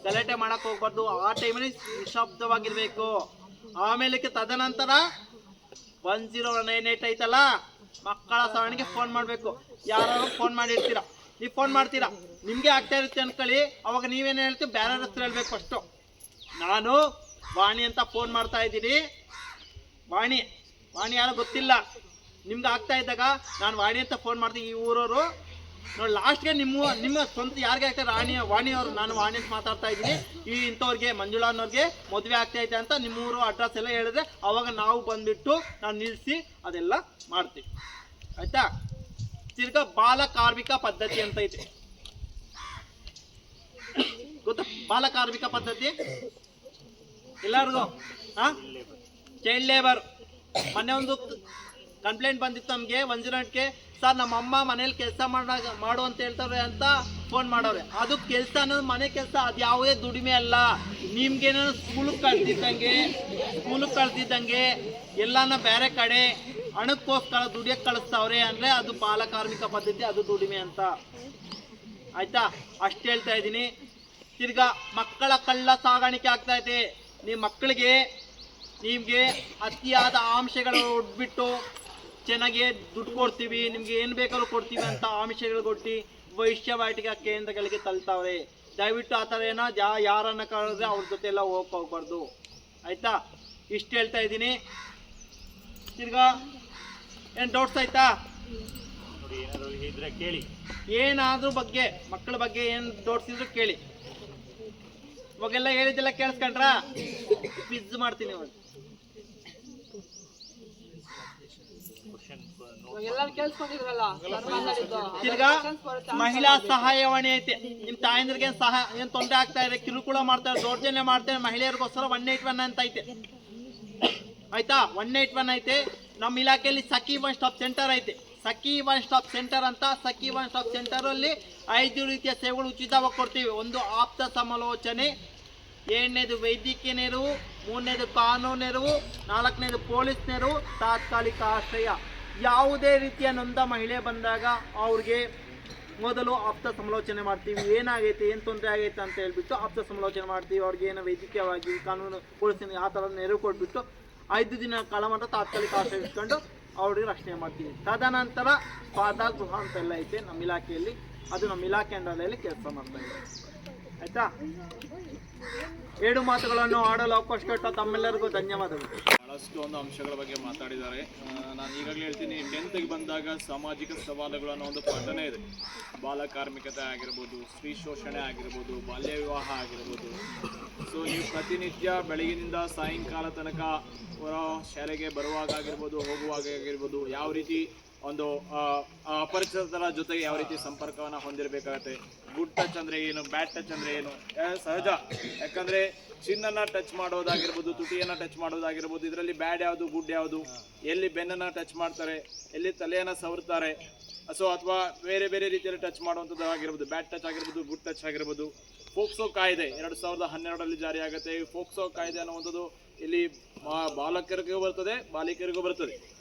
ಗಲಾಟೆ ಮಾಡಕ್ ಹೋಗ್ಬಾರ್ದು. ಆ ಟೈಮಲ್ಲಿ ನಿಶಬ್ದವಾಗಿರ್ಬೇಕು. ಆಮೇಲೆ ತದನಂತರ 1098 ಐತಲ್ಲ, ಮಕ್ಕಳ ಸಹಾಯಕ್ಕೆ ಫೋನ್ ಮಾಡಬೇಕು. ಯಾರು ಫೋನ್ ಮಾಡಿರ್ತೀರಾ, ನೀವು ಫೋನ್ ಮಾಡ್ತೀರಾ, ನಿಮಗೆ ಆಗ್ತಾ ಇರುತ್ತೆ ಅನ್ಕೊಳ್ಳಿ. ಅವಾಗ ನೀವೇನು ಹೇಳ್ತೀವಿ, ಬೇರೆ ಹೆಸರು ಹೇಳ್ಬೇಕು ಫಸ್ಟು. ನಾನು ವಾಣಿ ಅಂತ ಫೋನ್ ಮಾಡ್ತಾ ಇದ್ದೀನಿ, ವಾಣಿ ಯಾರೋ ಗೊತ್ತಿಲ್ಲ, ನಿಮ್ಗೆ ಆಗ್ತಾ ಇದ್ದಾಗ ನಾನು ವಾಣಿ ಅಂತ ಫೋನ್ ಮಾಡ್ತೀನಿ, ಈ ಊರವರು ನೋಡಿ. ಲಾಸ್ಟ್ಗೆ ನಿಮ್ಮ ಸ್ವಂತ ಯಾರಿಗೆ ಆಗ್ತಾರೆ, ವಾಣಿಯವರು, ನಾನು ವಾಣಿ ಅಂತ ಮಾತಾಡ್ತಾ ಇದ್ದೀನಿ, ಈ ಇಂಥವ್ರಿಗೆ ಮಂಜುಳಾ ಅನ್ನೋರಿಗೆ ಮದುವೆ ಆಗ್ತಾ ಇದೆ ಅಂತ ನಿಮ್ಮೂರು ಅಡ್ರೆಸ್ ಎಲ್ಲ ಹೇಳಿದ್ರೆ ಅವಾಗ ನಾವು ಬಂದುಬಿಟ್ಟು ನಾನು ನಿಲ್ಲಿಸಿ ಅದೆಲ್ಲ ಮಾಡ್ತೀವಿ, ಆಯಿತಾ. ತಿರ್ಗಾ ಬಾಲ ಕಾರ್ಮಿಕ ಪದ್ಧತಿ ಅಂತ ಐತೆ, ಗೊತ್ತಾ? ಬಾಲ ಕಾರ್ಮಿಕ ಪದ್ಧತಿ ಎಲ್ಲರಿಗೂ ಚೈಲ್ಡ್ ಲೇಬರ್. ಮೊನ್ನೆ ಒಂದು ಕಂಪ್ಲೇಂಟ್ ಬಂದಿತ್ತು ನಮಗೆ 108ಗೆ. ಸರ್ ನಮ್ಮ ಅಮ್ಮ ಮನೇಲಿ ಕೆಲಸ ಮಾಡು ಅಂತ ಹೇಳ್ತಾರೆ ಅಂತ ಫೋನ್ ಮಾಡೋರೆ. ಅದು ಕೆಲಸ ಅನ್ನೋದು ಮನೆ ಕೆಲಸ, ಅದು ಯಾವುದೇ ದುಡಿಮೆ ಅಲ್ಲ. ನಿಮ್ಗೇನೋ ಸ್ಕೂಲಿಗೆ ಕಳ್ದಿದ್ದಂಗೆ ಎಲ್ಲಾನ ಬೇರೆ ಕಡೆ ಹಣಕ್ಕೋಸ್ಕರ ದುಡಿಯಕ್ಕೆ ಕಳಿಸ್ತಾವ್ರೆ ಅಂದರೆ ಅದು ಬಾಲ ಕಾರ್ಮಿಕ ಪದ್ಧತಿ, ಅದು ದುಡಿಮೆ ಅಂತ, ಆಯ್ತಾ. ಅಷ್ಟು ಹೇಳ್ತಾ ಇದ್ದೀನಿ. ತಿರ್ಗಾ ಮಕ್ಕಳ ಕಳ್ಳ ಸಾಗಾಣಿಕೆ ಆಗ್ತಾ ಇದೆ. ನಿಮ್ಮ ಮಕ್ಕಳಿಗೆ ನಿಮಗೆ ಅತಿಯಾದ ಆಂಶಗಳು ಒಡ್ಬಿಟ್ಟು ಚೆನ್ನಾಗಿ ದುಡ್ಡು ಕೊಡ್ತೀವಿ, ನಿಮ್ಗೆ ಏನು ಬೇಕಾದ್ರೂ ಕೊಡ್ತೀವಿ ಅಂತ ಆಮಿಷಗಳು ಕೊಟ್ಟು ವೈಶ್ಯವಾಟಿಕೆ ಕೇಂದ್ರಗಳಿಗೆ ತಳ್ತಾವ್ರೆ. ದಯವಿಟ್ಟು ಆ ಥರ ಏನೋ ಯಾರನ್ನ ಕರೆದ್ರೆ ಅವ್ರ ಜೊತೆ ಎಲ್ಲ ಹೋಗ್ಬಾರ್ದು, ಆಯ್ತಾ. ಇಷ್ಟು ಹೇಳ್ತಾ ಇದ್ದೀನಿ. ತಿರ್ಗಾ ಏನು ಡೌಟ್ಸ್ ಆಯ್ತಾ? ನೋಡಿ, ಏನಾದ್ರು ಇದ್ರೆ ಕೇಳಿ. ಏನಾದ್ರೂ ಬಗ್ಗೆ ಮಕ್ಕಳ ಬಗ್ಗೆ ಏನು ಡೌಟ್ಸ್ ಇದ್ರು ಕೇಳಿ. ಇವಾಗೆಲ್ಲ ಹೇಳಿದ್ದೆಲ್ಲ ಕೇಳಿಸ್ಕೊಂಡ್ರ ಕ್ವಿಜ್ ಮಾಡ್ತೀನಿ ಇವಾಗ. ತಿರ್ಗಾ ಮಹಿಳಾ ಸಹಾಯವಾಣಿ ಐತೆ. ನಿಮ್ ತಾಯಂದ್ರಿಗೆ ಏನ್ ತೊಂದರೆ ಆಗ್ತಾ ಇದೆ, ಕಿರುಕುಳ ಮಾಡ್ತಾರೆ, ದೌರ್ಜನ್ಯ ಮಾಡ್ತಾರೆ, ಮಹಿಳೆಯರಿಗೋಸ್ಕರ 181 ಅಂತ ಐತೆ, ಆಯ್ತಾ. 181 ಐತೆ. ನಮ್ಮ ಇಲಾಖೆಯಲ್ಲಿ ಸಖಿ ಒನ್ ಸ್ಟಾಪ್ ಸೆಂಟರ್ ಐತೆ. ಸಖಿ ಒನ್ ಸ್ಟಾಪ್ ಸೆಂಟರ್ ಅಂತ. ಸಖಿ ಒನ್ ಸ್ಟಾಪ್ ಸೆಂಟರ್ ಅಲ್ಲಿ 5 ರೀತಿಯ ಸೇವೆಗಳು ಉಚಿತವಾಗಿ ಕೊಡ್ತೀವಿ. ಒಂದು ಆಪ್ತ ಸಮಾಲೋಚನೆ, 2ನೇದು ವೈದ್ಯಕೀಯ ನೆರವು, 3ನೇದು ಕಾನೂನು ನೆರವು, 4ನೇದು ಪೊಲೀಸ್ ನೆರವು, ತಾತ್ಕಾಲಿಕ ಆಶ್ರಯ. ಯಾವುದೇ ರೀತಿಯ ನೊಂದ ಮಹಿಳೆ ಬಂದಾಗ ಅವ್ರಿಗೆ ಮೊದಲು ಆಪ್ತ ಸಮಾಲೋಚನೆ ಮಾಡ್ತೀವಿ. ಏನಾಗೈತೆ, ಏನು ತೊಂದರೆ ಆಗೈತೆ ಅಂತ ಹೇಳ್ಬಿಟ್ಟು ಆಪ್ತ ಸಮಾಲೋಚನೆ ಮಾಡ್ತೀವಿ. ಅವ್ರಿಗೆ ಏನೋ ವೈದ್ಯಕೀಯವಾಗಿ, ಕಾನೂನು, ಪೊಲೀಸಿನ ಆ ಥರ ನೆರವು ಕೊಟ್ಬಿಟ್ಟು 5 ದಿನ ಕಾಲ ಮಾತ್ರ ತಾತ್ಕಾಲಿಕ ಆಶ್ರಯ ಇಟ್ಕೊಂಡು ಅವ್ರಿಗೆ ರಕ್ಷಣೆ ಮಾಡ್ತೀವಿ. ತದನಂತರ ಸ್ವಾದ ಗೃಹ ಅಂತೆಲ್ಲ ಐತೆ ನಮ್ಮ ಇಲಾಖೆಯಲ್ಲಿ. ಅದು ನಮ್ಮ ಇಲಾಖೆ ಅಂಡರಲ್ಲಿ ಕೆಲಸ ಮಾಡ್ತಾ ಇದೆ, ಆಯಿತಾ. 2 ಮಾತುಗಳನ್ನು ಆಡಲು ಅವಕಾಶ ಕೊಟ್ಟ ತಮ್ಮೆಲ್ಲರಿಗೂ ಧನ್ಯವಾದಗಳು. ಬಹಳಷ್ಟು ಒಂದು ಅಂಶಗಳ ಬಗ್ಗೆ ಮಾತಾಡಿದ್ದಾರೆ. ನಾನು ಈಗಾಗಲೇ ಹೇಳ್ತೀನಿ, 10th ಬಂದಾಗ ಸಾಮಾಜಿಕ ಸವಾಲುಗಳು ಅನ್ನೋ ಒಂದು ಪಾಠನೇ ಇದೆ. ಬಾಲ ಕಾರ್ಮಿಕತೆ ಆಗಿರ್ಬೋದು, ಸ್ತ್ರೀ ಶೋಷಣೆ ಆಗಿರ್ಬೋದು, ಬಾಲ್ಯ ವಿವಾಹ ಆಗಿರ್ಬೋದು. ಸೊ ನೀವು ಪ್ರತಿನಿತ್ಯ ಬೆಳಗಿನಿಂದ ಸಾಯಂಕಾಲ ತನಕ ಶಾಲೆಗೆ ಬರುವಾಗ ಆಗಿರ್ಬೋದು, ಹೋಗುವಾಗ ಆಗಿರ್ಬೋದು, ಯಾವ ರೀತಿ ಒಂದು ಅಪರಿಚಿತರ ಜೊತೆಗೆ ಯಾವ ರೀತಿ ಸಂಪರ್ಕವನ್ನು ಹೊಂದಿರಬೇಕಾಗತ್ತೆ. ಗುಡ್ ಟಚ್ ಅಂದರೆ ಏನು, ಬ್ಯಾಡ್ ಟಚ್ ಅಂದರೆ ಏನು, ಸಹಜ. ಯಾಕಂದರೆ ಚಿನ್ನನ್ನು ಟಚ್ ಮಾಡೋದಾಗಿರ್ಬೋದು, ತುಟಿಯನ್ನು ಟಚ್ ಮಾಡೋದಾಗಿರ್ಬೋದು, ಇದರಲ್ಲಿ ಬ್ಯಾಡ್ ಯಾವುದು, ಗುಡ್ ಯಾವುದು, ಎಲ್ಲಿ ಬೆನ್ನನ್ನು ಟಚ್ ಮಾಡ್ತಾರೆ, ಎಲ್ಲಿ ತಲೆಯನ್ನು ಸವರ್ತಾರೆ, ಸೊ ಅಥವಾ ಬೇರೆ ಬೇರೆ ರೀತಿಯಲ್ಲಿ ಟಚ್ ಮಾಡುವಂಥದ್ದು ಆಗಿರ್ಬೋದು, ಬ್ಯಾಡ್ ಟಚ್ ಆಗಿರ್ಬೋದು, ಗುಡ್ ಟಚ್ ಆಗಿರ್ಬೋದು. ಫೋಕ್ಸೋ ಕಾಯ್ದೆ 2012ರಲ್ಲಿ ಜಾರಿಯಾಗುತ್ತೆ. ಫೋಕ್ಸೋ ಕಾಯ್ದೆ ಅನ್ನುವಂಥದ್ದು ಇಲ್ಲಿ ಬಾಲಕರಿಗೂ ಬರ್ತದೆ, ಬಾಲಿಕರಿಗೂ ಬರ್ತದೆ.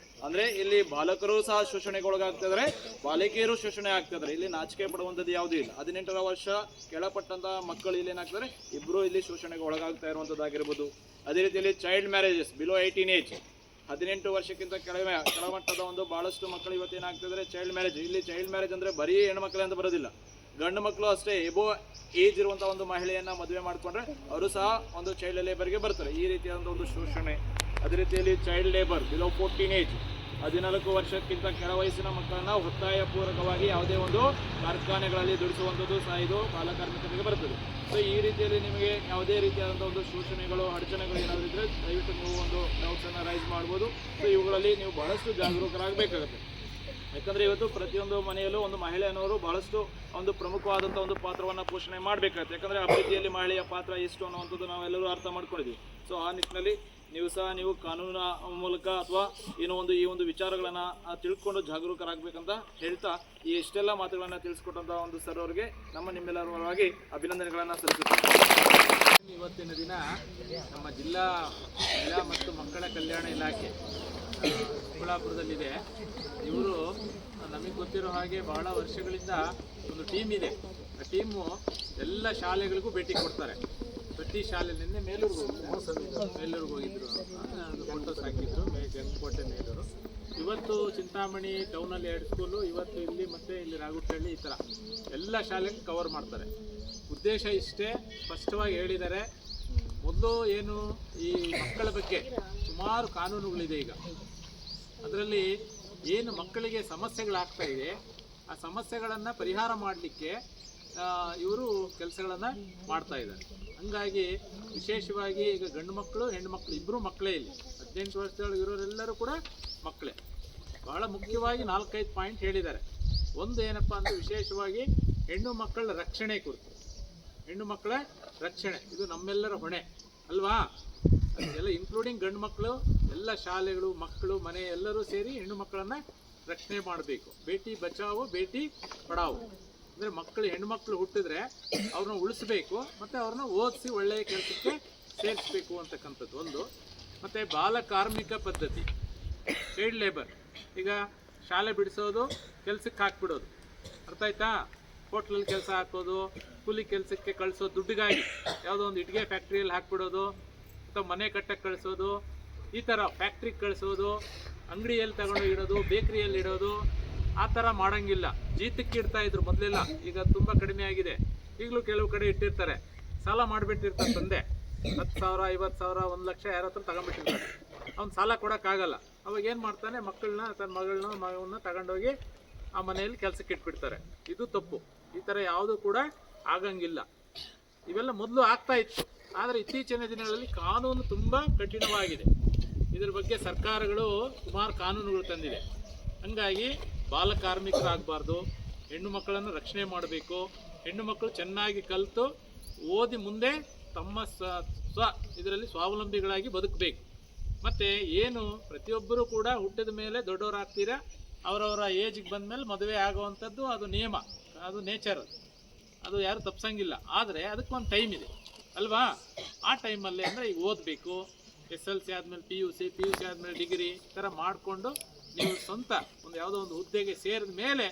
ಅಂದರೆ ಇಲ್ಲಿ ಬಾಲಕರು ಸಹ ಶೋಷಣೆಗೆ ಒಳಗಾಗ್ತಿದ್ದಾರೆ, ಬಾಲಿಕೆಯರು ಶೋಷಣೆ ಆಗ್ತಿದ್ದಾರೆ. ಇಲ್ಲಿ ನಾಚಿಕೆ ಪಡುವಂಥದ್ದು ಯಾವುದೂ ಇಲ್ಲ. 18 ವರ್ಷ ಕೆಳಪಟ್ಟಂಥ ಮಕ್ಕಳು ಇಲ್ಲಿ ಏನಾಗ್ತಾರೆ, ಇಬ್ಬರು ಇಲ್ಲಿ ಶೋಷಣೆಗೆ ಒಳಗಾಗ್ತಾ ಇರುವಂಥದ್ದಾಗಿರ್ಬೋದು. ಅದೇ ರೀತಿಯಲ್ಲಿ ಚೈಲ್ಡ್ ಮ್ಯಾರೇಜಸ್ ಬಿಲೋ 18 ಏಜ್, 18 ವರ್ಷಕ್ಕಿಂತ ಕೆಳಮಟ್ಟದ ಒಂದು ಭಾಳಷ್ಟು ಮಕ್ಕಳು ಇವತ್ತೇನಾಗ್ತಿದ್ದಾರೆ ಚೈಲ್ಡ್ ಮ್ಯಾರೇಜ್. ಇಲ್ಲಿ ಚೈಲ್ಡ್ ಮ್ಯಾರೇಜ್ ಅಂದರೆ ಬರೀ ಹೆಣ್ಮಕ್ಳೇ ಅಂತ ಬರೋದಿಲ್ಲ, ಗಂಡು ಮಕ್ಕಳು ಅಷ್ಟೇ. ಎಬೋ ಏಜ್ ಇರುವಂಥ ಒಂದು ಮಹಿಳೆಯನ್ನು ಮದುವೆ ಮಾಡಿಕೊಂಡ್ರೆ ಅವರು ಸಹ ಒಂದು ಚೈಲ್ಡ್ ಲೇಬರ್ಗೆ ಬರ್ತಾರೆ. ಈ ರೀತಿಯಾದಂಥ ಒಂದು ಶೋಷಣೆ. ಅದೇ ರೀತಿಯಲ್ಲಿ ಚೈಲ್ಡ್ ಲೇಬರ್ ಬಿಲೋ 14 ಏಜ್, 14 ವರ್ಷಕ್ಕಿಂತ ಕೆಳ ವಯಸ್ಸಿನ ಮಕ್ಕಳನ್ನು ಒತ್ತಾಯಪೂರ್ವಕವಾಗಿ ಯಾವುದೇ ಒಂದು ಕಾರ್ಖಾನೆಗಳಲ್ಲಿ ದುಡಿಸುವಂಥದ್ದು ಸಹ ಇದು ಬಾಲಕಾರ್ಮಿಕತೆಗೆ ಬರ್ತದೆ. ಸೊ ಈ ರೀತಿಯಲ್ಲಿ ನಿಮಗೆ ಯಾವುದೇ ರೀತಿಯಾದಂಥ ಒಂದು ಶೋಷಣೆಗಳು, ಅಡಚಣೆಗಳು ಏನಾದರೂ ಇದ್ದರೆ ದಯವಿಟ್ಟು ನೀವು ಒಂದು ಡೌಟ್ಸನ್ನು ರೈಸ್ ಮಾಡ್ಬೋದು. ಸೊ ಇವುಗಳಲ್ಲಿ ನೀವು ಬಹಳಷ್ಟು ಜಾಗರೂಕರಾಗಬೇಕಾಗುತ್ತೆ. ಯಾಕಂದರೆ ಇವತ್ತು ಪ್ರತಿಯೊಂದು ಮನೆಯಲ್ಲೂ ಒಂದು ಮಹಿಳೆ ಅನ್ನೋರು ಬಹಳಷ್ಟು ಒಂದು ಪ್ರಮುಖವಾದಂಥ ಒಂದು ಪಾತ್ರವನ್ನು ಪೋಷಣೆ ಮಾಡಬೇಕಾಗುತ್ತೆ. ಯಾಕಂದರೆ ಅಭಿವೃದ್ಧಿಯಲ್ಲಿ ಮಹಿಳೆಯ ಪಾತ್ರ ಎಷ್ಟು ಅನ್ನುವಂಥದ್ದು ನಾವೆಲ್ಲರೂ ಅರ್ಥ ಮಾಡ್ಕೊಂಡಿದ್ದೀವಿ. ಸೊ ಆ ನಿಟ್ಟಿನಲ್ಲಿ ನೀವು ಕಾನೂನಿನ ಮೂಲಕ ಅಥವಾ ಏನೋ ಒಂದು ಈ ಒಂದು ವಿಚಾರಗಳನ್ನು ತಿಳ್ಕೊಂಡು ಜಾಗರೂಕರಾಗಬೇಕಂತ ಹೇಳ್ತಾ ಈ ಇಷ್ಟೆಲ್ಲ ಮಾತುಗಳನ್ನು ತಿಳಿಸ್ಕೊಟ್ಟಂಥ ಒಂದು ಸರ್ ಅವರಿಗೆ ನಿಮ್ಮೆಲ್ಲರ ಪರವಾಗಿ ಅಭಿನಂದನೆಗಳನ್ನು ಸಲ್ಲಿಸುತ್ತೇವೆ. ಇವತ್ತಿನ ದಿನ ನಮ್ಮ ಜಿಲ್ಲಾ ಮಹಿಳಾ ಮತ್ತು ಮಕ್ಕಳ ಕಲ್ಯಾಣ ಇಲಾಖೆ ಚಿಕ್ಕಬಳ್ಳಾಪುರದಲ್ಲಿದೆ. ಇವರು ನಮಗೆ ಗೊತ್ತಿರೋ ಹಾಗೆ ಬಹಳ ವರ್ಷಗಳಿಂದ ಒಂದು ಟೀಮ್ ಇದೆ. ಆ ಟೀಮು ಎಲ್ಲ ಶಾಲೆಗಳಿಗೂ ಭೇಟಿ ಕೊಡ್ತಾರೆ. ಪ್ರತಿ ಶಾಲೆಯಿಂದ ಮೇಲೂರಿಗೆ ಹೋಗಿದ್ರು, ಅದು ಫೋಟೋಸ್ ಹಾಕಿದ್ರು, ಗಂಗಕೋಟೆ ಮೇಲೂರು. ಇವತ್ತು ಚಿಂತಾಮಣಿ ಟೌನಲ್ಲಿ 2 ಸ್ಕೂಲು, ಇವತ್ತು ಇಲ್ಲಿ ಮತ್ತು ಇಲ್ಲಿ ರಾಗುಟ್ಟಹಳ್ಳಿ, ಈ ಥರ ಎಲ್ಲ ಶಾಲೆಗೆ ಕವರ್ ಮಾಡ್ತಾರೆ. ಉದ್ದೇಶ ಇಷ್ಟೇ, ಸ್ಪಷ್ಟವಾಗಿ ಹೇಳಿದ್ದಾರೆ. ಮೊದಲು ಏನು ಈ ಮಕ್ಕಳ ಬಗ್ಗೆ ಸುಮಾರು ಕಾನೂನುಗಳಿದೆ ಈಗ, ಅದರಲ್ಲಿ ಏನು ಮಕ್ಕಳಿಗೆ ಸಮಸ್ಯೆಗಳಾಗ್ತಾ ಇದೆ ಆ ಸಮಸ್ಯೆಗಳನ್ನು ಪರಿಹಾರ ಮಾಡಲಿಕ್ಕೆ ಇವರು ಕೆಲಸಗಳನ್ನು ಮಾಡ್ತಾ ಇದ್ದಾರೆ. ಹಂಗಾಗಿ ವಿಶೇಷವಾಗಿ ಈಗ ಗಂಡು ಮಕ್ಕಳು ಹೆಣ್ಣು ಮಕ್ಕಳು ಇಬ್ಬರು ಮಕ್ಕಳೇ, ಇಲ್ಲಿ 18 ವರ್ಷದೊಳಗೆ ಇರೋರೆಲ್ಲರೂ ಕೂಡ ಮಕ್ಕಳೇ. ಬಹಳ ಮುಖ್ಯವಾಗಿ 4-5 ಪಾಯಿಂಟ್ ಹೇಳಿದ್ದಾರೆ. ಒಂದು ಏನಪ್ಪ ಅಂದರೆ ವಿಶೇಷವಾಗಿ ಹೆಣ್ಣು ಮಕ್ಕಳ ರಕ್ಷಣೆ ಕುರಿತು. ಹೆಣ್ಣು ಮಕ್ಕಳ ರಕ್ಷಣೆ ಇದು ನಮ್ಮೆಲ್ಲರ ಹೊಣೆ ಅಲ್ವಾ? ಎಲ್ಲ ಇನ್ಕ್ಲೂಡಿಂಗ್ ಗಂಡು ಮಕ್ಕಳು, ಎಲ್ಲ ಶಾಲೆಗಳು, ಮಕ್ಕಳು, ಮನೆ ಎಲ್ಲರೂ ಸೇರಿ ಹೆಣ್ಣು ಮಕ್ಕಳನ್ನು ರಕ್ಷಣೆ ಮಾಡಬೇಕು. ಬೇಟಿ ಬಚಾವೋ ಬೇಟಿ ಪಡಾವೋ ಅಂದರೆ ಮಕ್ಕಳು, ಹೆಣ್ಣು ಮಕ್ಕಳು ಹುಟ್ಟಿದ್ರೆ ಅವ್ರನ್ನ ಉಳಿಸ್ಬೇಕು ಮತ್ತು ಅವ್ರನ್ನ ಓದಿಸಿ ಒಳ್ಳೆಯ ಕೆಲಸಕ್ಕೆ ಸೇರಿಸ್ಬೇಕು ಅಂತಕ್ಕಂಥದ್ದು ಒಂದು. ಮತ್ತು ಬಾಲ ಕಾರ್ಮಿಕ ಪದ್ಧತಿ, ಚೈಲ್ಡ್ ಲೇಬರ್, ಈಗ ಶಾಲೆ ಬಿಡಿಸೋದು, ಕೆಲಸಕ್ಕೆ ಹಾಕ್ಬಿಡೋದು, ಅರ್ಥ ಆಯ್ತಾ? ಹೋಟ್ಲಲ್ಲಿ ಕೆಲಸ ಹಾಕೋದು, ಕೂಲಿ ಕೆಲಸಕ್ಕೆ ಕಳಿಸೋದು ದುಡ್ಡಿಗಾಗಿ, ಯಾವುದೋ ಒಂದು ಇಟ್ಟಿಗೆ ಫ್ಯಾಕ್ಟ್ರಿಯಲ್ಲಿ ಹಾಕ್ಬಿಡೋದು ಅಥವಾ ಮನೆ ಕಟ್ಟಕ್ಕೆ ಕಳಿಸೋದು, ಈ ಥರ ಫ್ಯಾಕ್ಟ್ರಿಗೆ ಕಳಿಸೋದು, ಅಂಗಡಿಯಲ್ಲಿ ತಗೊಂಡು ಇಡೋದು, ಬೇಕ್ರಿಯಲ್ಲಿ ಇಡೋದು, ಆ ಥರ ಮಾಡೋಂಗಿಲ್ಲ. ಜೀತಕ್ಕೆ ಇಡ್ತಾ ಇದ್ರು ಮೊದಲೆಲ್ಲ, ಈಗ ತುಂಬ ಕಡಿಮೆ ಆಗಿದೆ. ಈಗಲೂ ಕೆಲವು ಕಡೆ ಇಟ್ಟಿರ್ತಾರೆ, ಸಾಲ ಮಾಡಿಬಿಟ್ಟಿರ್ತಾರೆ ತಂದೆ, 10,000 50,000 1 ಲಕ್ಷ ಯಾರ ಹತ್ರ ತಗೊಂಡ್ಬಿಟ್ಟಿರ್ತಾರೆ. ಅವ್ನು ಸಾಲ ಕೊಡೋಕ್ಕಾಗಲ್ಲ. ಅವಾಗ ಏನು ಮಾಡ್ತಾನೆ, ಮಕ್ಕಳನ್ನ, ತನ್ನ ಮಗಳನ್ನ ತಗೊಂಡೋಗಿ ಆ ಮನೆಯಲ್ಲಿ ಕೆಲಸಕ್ಕೆ ಇಟ್ಬಿಡ್ತಾರೆ. ಇದು ತಪ್ಪು. ಈ ಥರ ಯಾವುದೂ ಕೂಡ ಆಗಂಗಿಲ್ಲ. ಇವೆಲ್ಲ ಮೊದಲು ಆಗ್ತಾ ಇತ್ತು, ಆದರೆ ಇತ್ತೀಚಿನ ದಿನಗಳಲ್ಲಿ ಕಾನೂನು ತುಂಬ ಕಠಿಣವಾಗಿದೆ. ಇದರ ಬಗ್ಗೆ ಸರ್ಕಾರಗಳು ಸುಮಾರು ಕಾನೂನುಗಳು ತಂದಿದೆ. ಹಂಗಾಗಿ ಬಾಲ ಕಾರ್ಮಿಕರಾಗಬಾರ್ದು, ಹೆಣ್ಣು ಮಕ್ಕಳನ್ನು ರಕ್ಷಣೆ ಮಾಡಬೇಕು. ಹೆಣ್ಣು ಮಕ್ಕಳು ಚೆನ್ನಾಗಿ ಕಲಿತು ಓದಿ ಮುಂದೆ ತಮ್ಮ ಇದರಲ್ಲಿ ಸ್ವಾವಲಂಬಿಗಳಾಗಿ ಬದುಕಬೇಕು. ಮತ್ತು ಏನು ಪ್ರತಿಯೊಬ್ಬರೂ ಕೂಡ ಹುಟ್ಟಿದ ಮೇಲೆ ದೊಡ್ಡವರಾಗ್ತೀರಾ, ಅವರವರ ಏಜಿಗೆ ಬಂದ ಮೇಲೆ ಮದುವೆ ಆಗುವಂಥದ್ದು ಅದು ನಿಯಮ, ಅದು ನೇಚರ್, ಅದು ಯಾರು ತಪ್ಪಿಸಂಗಿಲ್ಲ. ಆದರೆ ಅದಕ್ಕೊಂದು ಟೈಮ್ ಇದೆ ಅಲ್ವಾ? ಆ ಟೈಮಲ್ಲಿ ಅಂದರೆ ಈಗ ಓದಬೇಕು, SLC ಆದಮೇಲೆ PUC ಆದಮೇಲೆ ಡಿಗ್ರಿ, ಈ ಥರ ಮಾಡಿಕೊಂಡು ನೀವು ಸ್ವಂತ ಒಂದು ಯಾವುದೋ ಒಂದು ಹುದ್ದೆಗೆ ಸೇರಿದ ಮೇಲೆ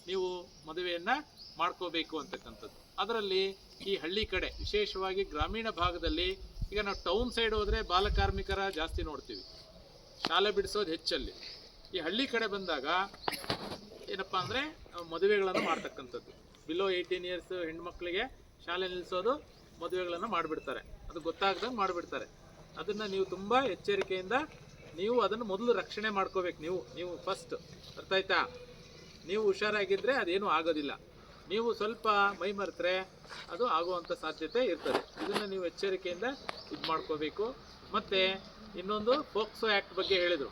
ನೀವು ಮದುವೆಯನ್ನು ಮಾಡ್ಕೋಬೇಕು ಅಂತಕ್ಕಂಥದ್ದು. ಅದರಲ್ಲಿ ಈ ಹಳ್ಳಿ ಕಡೆ, ವಿಶೇಷವಾಗಿ ಗ್ರಾಮೀಣ ಭಾಗದಲ್ಲಿ, ಈಗ ನಾವು ಟೌನ್ ಸೈಡ್ ಹೋದರೆ ಬಾಲಕಾರ್ಮಿಕರ ಜಾಸ್ತಿ ನೋಡ್ತೀವಿ, ಶಾಲೆ ಬಿಡಿಸೋದು ಹೆಚ್ಚಲ್ಲಿ. ಈ ಹಳ್ಳಿ ಕಡೆ ಬಂದಾಗ ಏನಪ್ಪ ಅಂದರೆ ಮದುವೆಗಳನ್ನು ಮಾಡ್ತಕ್ಕಂಥದ್ದು, ಬಿಲೋ 18 ಇಯರ್ಸ್ ಹೆಣ್ಮಕ್ಳಿಗೆ ಶಾಲೆ ನಿಲ್ಲಿಸೋದು, ಮದುವೆಗಳನ್ನು ಮಾಡಿಬಿಡ್ತಾರೆ. ಅದು ಗೊತ್ತಾಗ್ದಂಗೆ ಮಾಡಿಬಿಡ್ತಾರೆ. ಅದನ್ನು ನೀವು ತುಂಬ ಎಚ್ಚರಿಕೆಯಿಂದ ನೀವು ಅದನ್ನು ಮೊದಲು ರಕ್ಷಣೆ ಮಾಡ್ಕೋಬೇಕು. ನೀವು ಫಸ್ಟ್, ಅರ್ಥ ಆಯ್ತಾ? ನೀವು ಹುಷಾರಾಗಿದ್ದರೆ ಅದೇನೂ ಆಗೋದಿಲ್ಲ. ನೀವು ಸ್ವಲ್ಪ ಮೈ ಮರೆತರೆ ಅದು ಆಗುವಂಥ ಸಾಧ್ಯತೆ ಇರ್ತದೆ. ಇದನ್ನು ನೀವು ಎಚ್ಚರಿಕೆಯಿಂದ ಇದು ಮಾಡ್ಕೋಬೇಕು. ಮತ್ತು ಇನ್ನೊಂದು ಪೋಕ್ಸೋ ಆ್ಯಕ್ಟ್ ಬಗ್ಗೆ ಹೇಳಿದರು.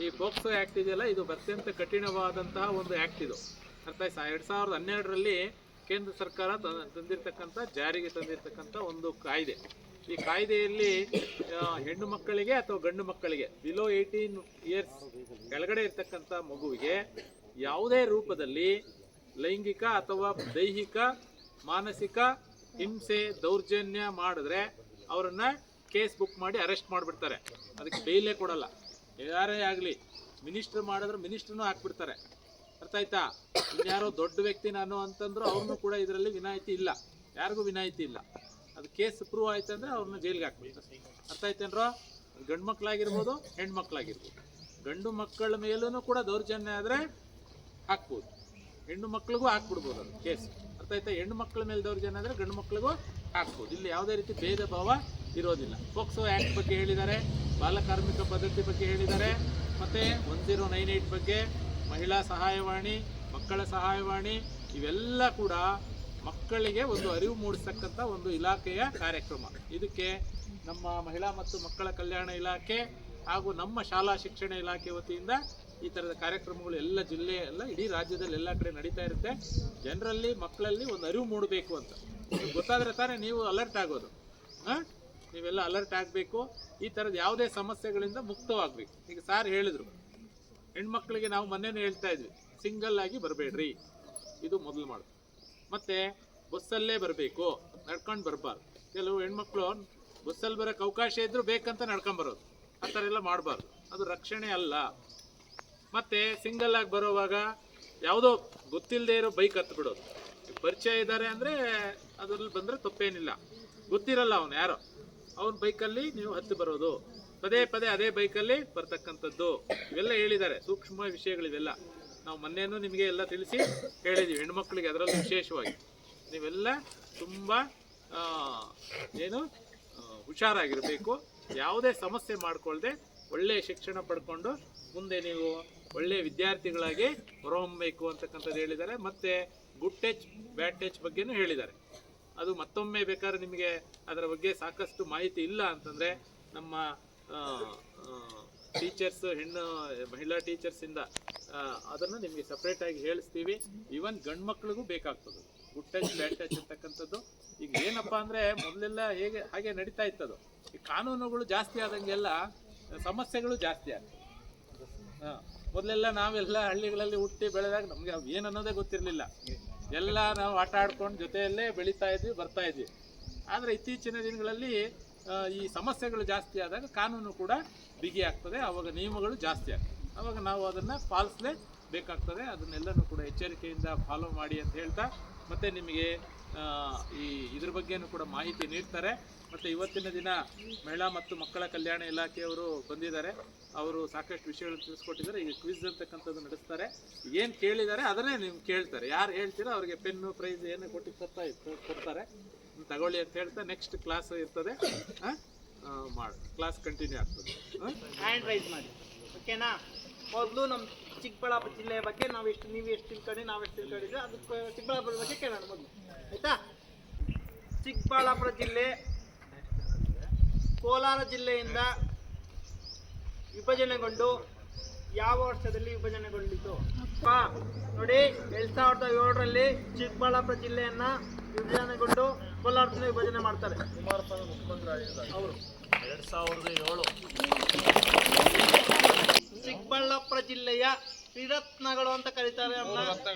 ಈ ಪೋಕ್ಸೋ ಆ್ಯಕ್ಟ್ ಇದೆಯಲ್ಲ, ಇದು ಅತ್ಯಂತ ಕಠಿಣವಾದಂತಹ ಒಂದು ಆ್ಯಕ್ಟ್. ಇದು ಅರ್ಥ ಆಯ್ತಾ? 2012ರಲ್ಲಿ ಕೇಂದ್ರ ಸರ್ಕಾರ ಜಾರಿಗೆ ತಂದಿರತಕ್ಕಂಥ ಒಂದು ಕಾಯ್ದೆ. ಈ ಕಾಯ್ದೆಯಲ್ಲಿ ಹೆಣ್ಣು ಮಕ್ಕಳಿಗೆ ಅಥವಾ ಗಂಡು ಮಕ್ಕಳಿಗೆ ಬಿಲೋ 18 ಇಯರ್ಸ್ ಕೆಳಗಡೆ ಇರ್ತಕ್ಕಂಥ ಮಗುವಿಗೆ ಯಾವುದೇ ರೂಪದಲ್ಲಿ ಲೈಂಗಿಕ ಅಥವಾ ದೈಹಿಕ ಮಾನಸಿಕ ಹಿಂಸೆ ದೌರ್ಜನ್ಯ ಮಾಡಿದ್ರೆ ಅವರನ್ನು ಕೇಸ್ ಬುಕ್ ಮಾಡಿ ಅರೆಸ್ಟ್ ಮಾಡಿಬಿಡ್ತಾರೆ. ಅದಕ್ಕೆ ಬೇಲೇ ಕೊಡಲ್ಲ. ಯಾರೇ ಆಗಲಿ, ಮಿನಿಸ್ಟ್ರ್ ಮಾಡಿದ್ರೆ ಮಿನಿಸ್ಟ್ರನ್ನೂ ಹಾಕ್ಬಿಡ್ತಾರೆ. ಅರ್ಥ ಆಯ್ತಾ? ಇನ್ಯಾರೋ ದೊಡ್ಡ ವ್ಯಕ್ತಿ ನಾನು ಅಂತಂದ್ರು ಅವ್ರನ್ನೂ ಕೂಡ ಇದರಲ್ಲಿ ವಿನಾಯಿತಿ ಇಲ್ಲ, ಯಾರಿಗೂ ವಿನಾಯಿತಿ ಇಲ್ಲ. ಅದು ಕೇಸ್ ಪ್ರೂವ್ ಆಯ್ತು ಅಂದರೆ ಅವ್ರನ್ನ ಜೈಲಿಗೆ ಹಾಕ್ಬಿಡ್ತಾರೆ. ಅರ್ಥ ಆಯ್ತೇನ್ರೋ? ಗಂಡು ಮಕ್ಕಳಾಗಿರ್ಬೋದು, ಹೆಣ್ಮಕ್ಳಾಗಿರ್ಬೋದು. ಗಂಡು ಮಕ್ಕಳ ಮೇಲೂ ಕೂಡ ದೌರ್ಜನ್ಯ ಆದರೆ ಹಾಕ್ಬೋದು, ಹೆಣ್ಣು ಮಕ್ಳಿಗೂ ಹಾಕ್ಬಿಡ್ಬೋದು ಅದು ಕೇಸ್. ಅರ್ಥ ಆಯ್ತಾ? ಹೆಣ್ಣು ಮಕ್ಕಳ ಮೇಲೆ ದೌರ್ಜನ್ಯ ಆದರೆ ಗಂಡು ಮಕ್ಳಿಗೂ ಹಾಕ್ಬೋದು. ಇಲ್ಲಿ ಯಾವುದೇ ರೀತಿ ಭೇದ ಭಾವ ಇರೋದಿಲ್ಲ. ಪೋಕ್ಸೋ ಆ್ಯಕ್ಟ್ ಬಗ್ಗೆ ಹೇಳಿದ್ದಾರೆ, ಬಾಲಕಾರ್ಮಿಕ ಪದ್ಧತಿ ಬಗ್ಗೆ ಹೇಳಿದ್ದಾರೆ, ಮತ್ತು 1098 ಬಗ್ಗೆ, ಮಹಿಳಾ ಸಹಾಯವಾಣಿ, ಮಕ್ಕಳ ಸಹಾಯವಾಣಿ, ಇವೆಲ್ಲ ಕೂಡ ಮಕ್ಕಳಿಗೆ ಒಂದು ಅರಿವು ಮೂಡಿಸ್ತಕ್ಕಂಥ ಒಂದು ಇಲಾಖೆಯ ಕಾರ್ಯಕ್ರಮ. ಇದಕ್ಕೆ ನಮ್ಮ ಮಹಿಳಾ ಮತ್ತು ಮಕ್ಕಳ ಕಲ್ಯಾಣ ಇಲಾಖೆ ಹಾಗೂ ನಮ್ಮ ಶಾಲಾ ಶಿಕ್ಷಣ ಇಲಾಖೆ ವತಿಯಿಂದ ಈ ಥರದ ಕಾರ್ಯಕ್ರಮಗಳು ಎಲ್ಲ ಜಿಲ್ಲೆ, ಎಲ್ಲ ಇಡೀ ರಾಜ್ಯದಲ್ಲಿ ಎಲ್ಲ ಕಡೆ ನಡೀತಾ ಇರುತ್ತೆ. ಜನರಲ್ಲಿ, ಮಕ್ಕಳಲ್ಲಿ ಒಂದು ಅರಿವು ಮೂಡಬೇಕು ಅಂತ ಗೊತ್ತಾದರೆ ತಾನೇ ನೀವು ಅಲರ್ಟ್ ಆಗೋದು. ನೀವೆಲ್ಲ ಅಲರ್ಟ್ ಆಗಬೇಕು. ಈ ಥರದ ಯಾವುದೇ ಸಮಸ್ಯೆಗಳಿಂದ ಮುಕ್ತವಾಗಬೇಕು. ಈಗ ಸಾರ್ ಹೇಳಿದರು, ಹೆಣ್ಮಕ್ಳಿಗೆ ನಾವು ಮೊನ್ನೆನೇ ಹೇಳ್ತಾ ಇದ್ವಿ, ಸಿಂಗಲ್ ಆಗಿ ಬರಬೇಡ್ರಿ, ಇದು ಮೊದಲು ಮಾಡು. ಮತ್ತು ಬಸ್ಸಲ್ಲೇ ಬರಬೇಕು, ನಡ್ಕೊಂಡು ಬರಬಾರ್ದು. ಕೆಲವು ಹೆಣ್ಮಕ್ಳು ಬಸ್ಸಲ್ಲಿ ಬರೋಕ್ಕೆ ಅವಕಾಶ ಇದ್ದರೂ ಬೇಕಂತ ನಡ್ಕೊಂಬರೋದು, ಆ ಥರ ಎಲ್ಲ ಮಾಡಬಾರ್ದು. ಅದು ರಕ್ಷಣೆ ಅಲ್ಲ. ಮತ್ತು ಸಿಂಗಲ್ ಆಗಿ ಬರೋವಾಗ ಯಾವುದೋ ಗೊತ್ತಿಲ್ಲದೆ ಇರೋ ಬೈಕ್ ಹತ್ತು ಬಿಡೋದು. ಪರಿಚಯ ಇದ್ದಾರೆ ಅಂದರೆ ಅದರಲ್ಲಿ ಬಂದರೆ ತಪ್ಪೇನಿಲ್ಲ. ಗೊತ್ತಿರಲ್ಲ ಅವನು ಯಾರೋ, ಅವನ ಬೈಕಲ್ಲಿ ನೀವು ಹತ್ತಿ ಬರೋದು, ಪದೇ ಪದೇ ಅದೇ ಬೈಕಲ್ಲಿ ಬರ್ತಕ್ಕಂಥದ್ದು. ಇವೆಲ್ಲ ಹೇಳಿದ್ದಾರೆ, ಸೂಕ್ಷ್ಮ ವಿಷಯಗಳಿವೆಲ್ಲ. ನಾವು ಮೊನ್ನೆನೂ ನಿಮಗೆ ಎಲ್ಲ ತಿಳಿಸಿ ಹೇಳಿದ್ದೀವಿ, ಹೆಣ್ಮಕ್ಳಿಗೆ ಅದರಲ್ಲೂ ವಿಶೇಷವಾಗಿ ನೀವೆಲ್ಲ ತುಂಬ ಹುಷಾರಾಗಿರಬೇಕು. ಯಾವುದೇ ಸಮಸ್ಯೆ ಮಾಡಿಕೊಳ್ಳದೆ ಒಳ್ಳೆಯ ಶಿಕ್ಷಣ ಪಡ್ಕೊಂಡು ಮುಂದೆ ನೀವು ಒಳ್ಳೆಯ ವಿದ್ಯಾರ್ಥಿಗಳಾಗಿ ಹೊರಹೊಮ್ಮಬೇಕು ಅಂತಕ್ಕಂಥದ್ದು ಹೇಳಿದ್ದಾರೆ. ಮತ್ತು ಗುಡ್ ಟಚ್ ಬ್ಯಾಡ್ ಟಚ್ ಬಗ್ಗೆನೂ ಹೇಳಿದ್ದಾರೆ. ಅದು ಮತ್ತೊಮ್ಮೆ ಬೇಕಾದ್ರೆ ನಿಮಗೆ ಅದರ ಬಗ್ಗೆ ಸಾಕಷ್ಟು ಮಾಹಿತಿ ಇಲ್ಲ ಅಂತಂದರೆ ನಮ್ಮ ಟೀಚರ್ಸ್ ಮಹಿಳಾ ಟೀಚರ್ಸಿಂದ ಅದನ್ನು ನಿಮಗೆ ಸಪ್ರೇಟಾಗಿ ಹೇಳಿಸ್ತೀವಿ. ಈವನ್ ಗಂಡು ಮಕ್ಳಿಗೂ ಬೇಕಾಗ್ತದೆ ಗುಡ್ ಟಚ್ ಬ್ಯಾಡ್ ಟಚ್ ಅಂತಕ್ಕಂಥದ್ದು. ಈಗ ಏನಪ್ಪ ಅಂದರೆ ಮೊದಲೆಲ್ಲ ಹಾಗೆ ನಡೀತಾ ಇತ್ತದು. ಈ ಕಾನೂನುಗಳು ಜಾಸ್ತಿ ಆದಂಗೆಲ್ಲ ಸಮಸ್ಯೆಗಳು ಜಾಸ್ತಿ ಆಗ್ತದೆ. ಮೊದಲೆಲ್ಲ ನಾವೆಲ್ಲ ಹಳ್ಳಿಗಳಲ್ಲಿ ಹುಟ್ಟಿ ಬೆಳೆದಾಗ ನಮಗೆ ಏನು ಅನ್ನೋದೇ ಗೊತ್ತಿರಲಿಲ್ಲ. ಎಲ್ಲ ನಾವು ಆಟ ಆಡ್ಕೊಂಡು ಜೊತೆಯಲ್ಲೇ ಬೆಳೀತಾ ಇದ್ವಿ, ಬರ್ತಾ ಇದ್ವಿ. ಆದರೆ ಇತ್ತೀಚಿನ ದಿನಗಳಲ್ಲಿ ಈ ಸಮಸ್ಯೆಗಳು ಜಾಸ್ತಿ ಆದಾಗ ಕಾನೂನು ಕೂಡ ಬಿಗಿ ಆಗ್ತದೆ, ಆವಾಗ ನಿಯಮಗಳು ಜಾಸ್ತಿ ಆಗ್ತದೆ. ಆವಾಗ ನಾವು ಅದನ್ನು ಪಾಲಿಸಲೇ ಬೇಕಾಗ್ತದೆ. ಅದನ್ನೆಲ್ಲನೂ ಕೂಡ ಎಚ್ಚರಿಕೆಯಿಂದ ಫಾಲೋ ಮಾಡಿ ಅಂತ ಹೇಳ್ತಾ, ಮತ್ತು ನಿಮಗೆ ಇದ್ರ ಬಗ್ಗೆನೂ ಕೂಡ ಮಾಹಿತಿ ನೀಡ್ತಾರೆ. ಮತ್ತು ಇವತ್ತಿನ ದಿನ ಮಹಿಳಾ ಮತ್ತು ಮಕ್ಕಳ ಕಲ್ಯಾಣ ಇಲಾಖೆಯವರು ಬಂದಿದ್ದಾರೆ. ಅವರು ಸಾಕಷ್ಟು ವಿಷಯಗಳನ್ನು ತಿಳಿಸ್ಕೊಟ್ಟಿದ್ದಾರೆ. ಈಗ ಕ್ವಿಜ್ ಅಂತಕ್ಕಂಥದ್ದು ನಡೆಸ್ತಾರೆ. ಏನು ಕೇಳಿದ್ದಾರೆ ಅದನ್ನೇ ನೀವು ಕೇಳ್ತಾರೆ. ಯಾರು ಹೇಳ್ತೀರೋ ಅವರಿಗೆ ಪೆನ್ನು ಪ್ರೈಸ್ ಏನು ಕೊಡ್ತಾರೆ, ತಗೊಳ್ಳಿ ಅಂತ ಹೇಳ್ತಾ ನೆಕ್ಸ್ಟ್ ಕ್ಲಾಸ್ ಇರ್ತದೆ, ಮಾಡಿ ಕ್ಲಾಸ್ ಕಂಟಿನ್ಯೂ ಆಗ್ತದೆ. ಹ್ಯಾಂಡ್ ರೈಸ್ ಮಾಡಿ, ಓಕೆನಾ? ಮೊದಲು ನಮ್ಮ ಚಿಕ್ಕಬಳ್ಳಾಪುರ ಜಿಲ್ಲೆಯ ಬಗ್ಗೆ ನೀವು ಎಷ್ಟು ತಿಳ್ಕೊಂಡು ನಾವೆಷ್ಟು ತಿಳ್ಕೊಂಡಿದ್ರೆ ಅದಕ್ಕೆ ಚಿಕ್ಕಬಳ್ಳಾಪುರ ಬಗ್ಗೆ ಕೇಳೋಣ ಮೊದಲು, ಆಯಿತಾ? ಚಿಕ್ಕಬಳ್ಳಾಪುರ ಜಿಲ್ಲೆ ಕೋಲಾರ ಜಿಲ್ಲೆಯಿಂದ ವಿಭಜನೆಗೊಂಡು ಯಾವ ವರ್ಷದಲ್ಲಿ ವಿಭಜನೆಗೊಂಡಿತು? ನೋಡಿ, 2007ರಲ್ಲಿ ಚಿಕ್ಕಬಳ್ಳಾಪುರ ಜಿಲ್ಲೆಯನ್ನ ವಿಭಜನೆಗೊಂಡು ಕೋಲಾರದಿಂದ ವಿಭಜನೆ ಮಾಡ್ತಾರೆ. ಕುಮಾರಸ್ವಾಮಿ ಮುಖ್ಯಮಂತ್ರಿ ಆಗಿದ್ದಾರೆ ಅವರು 2007. ಚಿಕ್ಕಬಳ್ಳಾಪುರ ಜಿಲ್ಲೆಯ ತ್ರಿರತ್ನಗಳು ಅಂತ ಕರೀತಾರೆ.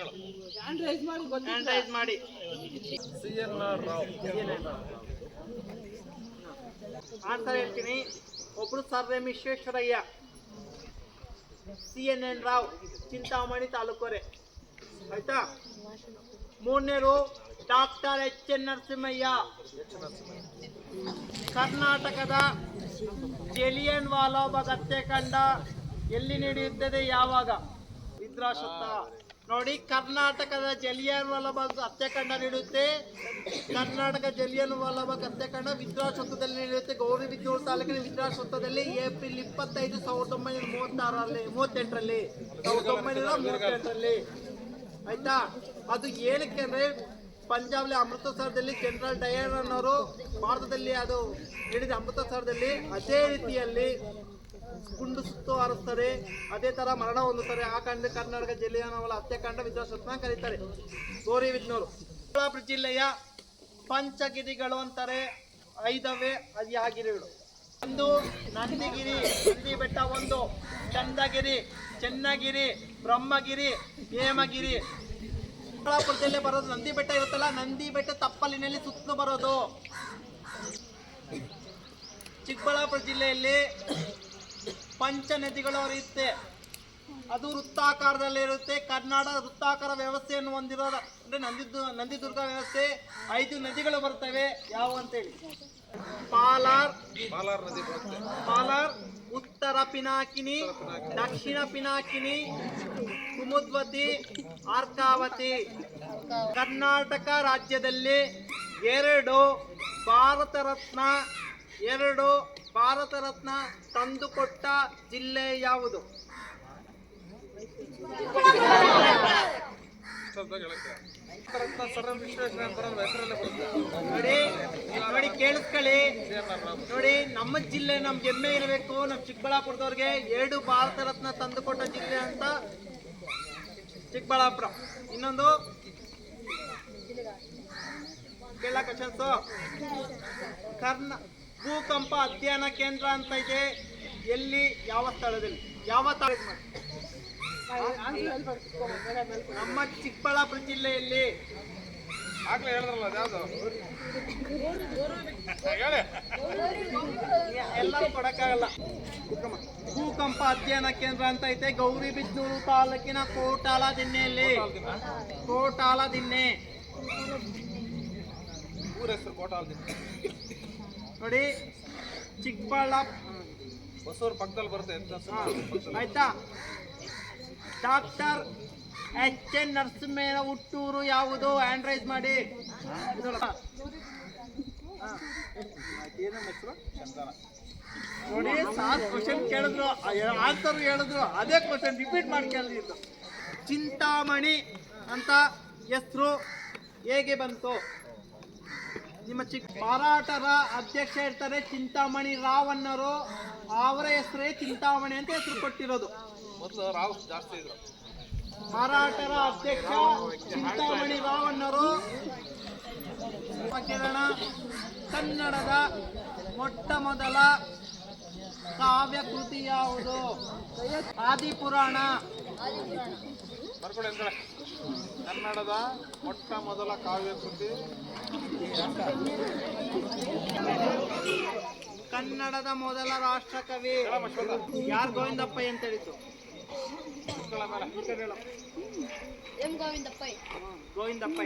ಹ್ಯಾಂಡ್ ರೈಸ್ ಮಾಡಿ. CNR ರಾವ್. ಆನ್ಸರ್ ಹೇಳ್ತೀನಿ. ಒಬ್ರು sir M Visvesvaraya, CNN Rao, Chintamani ತಾಲೂಕರೆ, ಆಯ್ತಾ? ಮೂರನೇರು ಡಾಕ್ಟರ್ HN ನರಸಿಂಹಯ್ಯ, ಕರ್ನಾಟಕದ ಜಲಿಯನ್ ವಾಲಾಬಾಗ್ ಹತ್ಯಾಕಾಂಡ ಎಲ್ಲಿ ನಡೆಯುತ್ತದೆ, ಯಾವಾಗ? ವಿದ್ರಾಶತ್ತ. ನೋಡಿ, ಕರ್ನಾಟಕದ ಜಲಿಯನ್ ವಾಲಾಬಾಗ್ ಹತ್ಯಾಕಾಂಡ ನಡೆಯುತ್ತೆ. ಕರ್ನಾಟಕ ಜಲಿಯನ್ ವಾಲಾಬಾಗ್ ಹತ್ಯಾಕಾಂಡ ವಿದ್ರಾಶತ್ತದಲ್ಲಿ ನಡೆಯುತ್ತೆ. ಗೌರಿಬಿದನೂರು ತಾಲೂಕಿನ ವಿದ್ರಾಶತ್ತದಲ್ಲಿ ಏಪ್ರಿಲ್ 25, 1938ರಲ್ಲಿ, ಆಯ್ತಾ? ಅದು ಏನಕ್ಕೆ ಅಂದ್ರೆ ಪಂಜಾಬ್ಲಿ ಅಮೃತಸರದಲ್ಲಿ ಜನರಲ್ ಡಯರ್ ಅನ್ನೋರು ಭಾರತದಲ್ಲಿ ಅದು ನಡೆದ ಅಮೃತಸರದಲ್ಲಿ ಅದೇ ರೀತಿಯಲ್ಲಿ ಗುಂಡು ಸುತ್ತು ಹಾರಿಸ್ತಾರೆ, ಅದೇ ತರ ಮರಣ ಹೊಂದುತ್ತಾರೆ. ಆ ಕಾಂಡ ಕರ್ನಾಟಕ ಜಿಲ್ಲೆಯವರ ಹತ್ಯಾಕಾಂಡ ವಿದ್ರಾಶತ್ತ ಕರೀತಾರೆ. ಗೌರಿಬಿದನೂರು. ಚಿಕ್ಕಬಳ್ಳಾಪುರ ಜಿಲ್ಲೆಯ ಪಂಚಗಿರಿಗಳು ಅಂತಾರೆ, 5 ಅದು ಯಾವ ಗಿರಿಗಳು? ಒಂದು ನಂದಿಗಿರಿ, ನಂದಿ ಬೆಟ್ಟ 1, ಚಂದಗಿರಿ, ಚೆನ್ನಗಿರಿ, ಬ್ರಹ್ಮಗಿರಿ, ಹೇಮಗಿರಿ. ಚಿಕ್ಕಬಳ್ಳಾಪುರ ಜಿಲ್ಲೆ ಬರೋದು ನಂದಿ ಬೆಟ್ಟ ಇರುತ್ತಲ್ಲ, ನಂದಿ ಬೆಟ್ಟ ತಪ್ಪಲಿನಲ್ಲಿ ಸುತ್ತಲೂ ಬರೋದು. ಚಿಕ್ಕಬಳ್ಳಾಪುರ ಜಿಲ್ಲೆಯಲ್ಲಿ ಪಂಚ ನದಿಗಳು ಹರಿಯುತ್ತೆ. ಅದು ವೃತ್ತಾಕಾರದಲ್ಲಿರುತ್ತೆ. ಕರ್ನಾಟಕ ವೃತ್ತಾಕಾರ ವ್ಯವಸ್ಥೆಯನ್ನು ಹೊಂದಿರೋದು ಅಂದರೆ ನಂದಿದುರ್ಗ ವ್ಯವಸ್ಥೆ. 5 ನದಿಗಳು ಬರ್ತವೆ. ಯಾವ ಅಂತೇಳಿ? ಪಾಲಾರ್ ನದಿ ಬರುತ್ತೆ. ಪಾಲಾರ್, ಉತ್ತರ ಪಿನಾಕಿನಿ, ದಕ್ಷಿಣ ಪಿನಾಕಿನಿ, ಕುಮುದ್ವತಿ, ಅರ್ಕಾವತಿ. ಕರ್ನಾಟಕ ರಾಜ್ಯದಲ್ಲಿ 2 ಭಾರತ ರತ್ನ ತಂದುಕೊಟ್ಟ ಜಿಲ್ಲೆ ಯಾವುದು? ನೋಡಿ ಕೇಳಿಸ್ಕೊಳ್ಳಿ. ನೋಡಿ, ನಮ್ಮ ಜಿಲ್ಲೆ ನಮ್ಗೆ ಹೆಮ್ಮೆ ಇರಬೇಕು. ನಮ್ಮ ಚಿಕ್ಕಬಳ್ಳಾಪುರದವ್ರಿಗೆ 2 ಭಾರತ ರತ್ನ ತಂದುಕೊಟ್ಟ ಜಿಲ್ಲೆ ಅಂತ ಚಿಕ್ಕಬಳ್ಳಾಪುರ. ಇನ್ನೊಂದು ಕೇಳ ಕ್ವಶನ್ಸು. ಭೂಕಂಪ ಅಧ್ಯಯನ ಕೇಂದ್ರ ಅಂತ ಇದೆ. ಎಲ್ಲಿ, ಯಾವ ಸ್ಥಳದಲ್ಲಿ, ಯಾವ ತಾಲೂಕು? ನಮ್ಮ ಚಿಕ್ಕಬಳ್ಳಾಪುರ ಜಿಲ್ಲೆಯಲ್ಲಿ. ಎಲ್ಲರೂ ಕೊಡಕ್ಕಾಗಲ್ಲ. ಭೂಕಂಪ ಅಧ್ಯಯನ ಕೇಂದ್ರ ಅಂತ ಐತೆ ಗೌರಿಬಿದನೂರು ತಾಲೂಕಿನ ಕೋಟಾಲದಿನ್ನೆಯಲ್ಲಿ. ಕೋಟಾಲದಿನ್ನೆ ಊರ ಹೆಸರು ಕೋಟಾಲದಿನ್ನೆ. ನೋಡಿ, ಆಯ್ತಾ? Doctor H.N. ನರಸಿಂಹಯ್ಯ ಹುಟ್ಟೂರು ಯಾವುದು? ಹ್ಯಾಂಡ್ ರೈಸ್ ಮಾಡಿ. ನೋಡಿ, ಸಾಕು ಕ್ವಶನ್ ಕೇಳಿದ್ರು, ಆನ್ಸರ್ ಹೇಳಿದ್ರು, ಅದೇ ಕ್ವಶನ್ ರಿಪೀಟ್ ಮಾಡಿ ಕೇಳಿದ್ರು. ಚಿಂತಾಮಣಿ ಅಂತ ಹೆಸರು ಹೇಗೆ ಬಂತು? ನಿಮ್ಮ ಮಾರಾಟರ ಅಧ್ಯಕ್ಷ ಇರ್ತಾರೆ ಚಿಂತಾಮಣಿ ರಾವಣ್ಣರು, ಅವರ ಹೆಸರೇ ಚಿಂತಾಮಣಿ ಅಂತ ಹೆಸರು ಕೊಟ್ಟಿರೋದು. ಮಾರಾಟರ ಅಧ್ಯಕ್ಷ ಚಿಂತಾಮಣಿ ರಾವಣ್ಣರು. ಕಿರಣ ಕನ್ನಡದ ಮೊಟ್ಟ ಮೊದಲ ಕಾವ್ಯ ಕೃತಿ ಯಾವುದು? ಆದಿಪುರಾಣ. ಕನ್ನಡದ ಮೊಟ್ಟ ಮೊದಲ ಕಾವ್ಯ ಕೃತಿ ಕನ್ನಡದ ಮೊದಲ ರಾಷ್ಟ್ರಕವಿ ಯಾರು? ಗೋವಿಂದಪ್ಪ ಅಂತ ಹೇಳಿದ್ದು. ಗೋವಿಂದಪ್ಪ.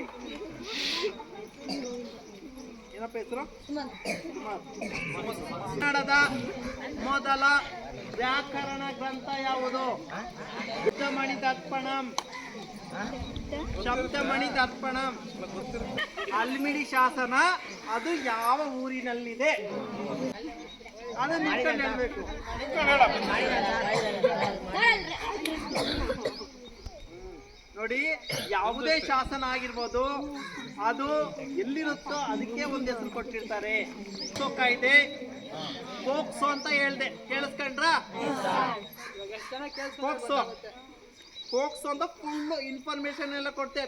ಏನಪ್ಪ ಹೆಸರು? ಕನ್ನಡದ ಮೊದಲ ವ್ಯಾಕರಣ ಗ್ರಂಥ ಯಾವುದು? ಶಬ್ದಮಣಿ ದರ್ಪಣಂ. ಶಬ್ದಮಣಿ ದರ್ಪಣಂ. ಅಲ್ಮಿಡಿ ಶಾಸನ ಅದು ಯಾವ ಊರಿನಲ್ಲಿದೆ? ಅದನ್ನ ನಿಂತ್ಕೊಂಡು ಹೇಳ್ಬೇಕು. ನೋಡಿ, ಯಾವುದೇ ಶಾಸನ ಆಗಿರ್ಬೋದು, ಅದು ಎಲ್ಲಿರುತ್ತೋ ಅದಕ್ಕೆ ಒಂದು ಹೆಸರು ಕೊಟ್ಟಿರ್ತಾರೆ. ಕಾಯ್ದೆ ಪೋಕ್ಸೋ ಅಂತ ಹೇಳ್ದೆ, ಕೇಳಿಸ್ಕೊಂಡ್ರ? ಪೋಕ್ಸೋ ಪೋಕ್ಸೋ ಅಂತ ಫುಲ್ ಇನ್ಫಾರ್ಮೇಶನ್ ಎಲ್ಲ ಕೊಡ್ತೆ.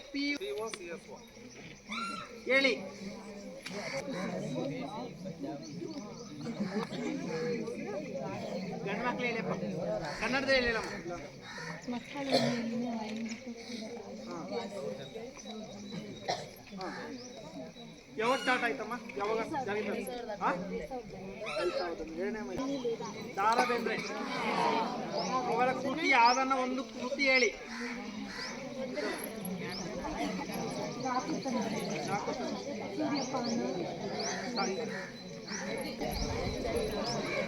ಹೇಳಿ. ಗಂಡು ಮಕ್ಳು ಹೇಳಿಯಪ್ಪ, ಕನ್ನಡದ ಹೇಳಿಲ್ಲಮ್ಮ. ಯಾವಾಗ ಸ್ಟಾರ್ಟ್ ಆಯ್ತಮ್ಮ? ಯಾವಾಗ ದಾರಾ ಬೇಂದ್ರೆ ಅವರ ಕೃತಿ ಯಾವ್ದನ್ನ ಒಂದು ಕೃತಿ ಹೇಳಿ.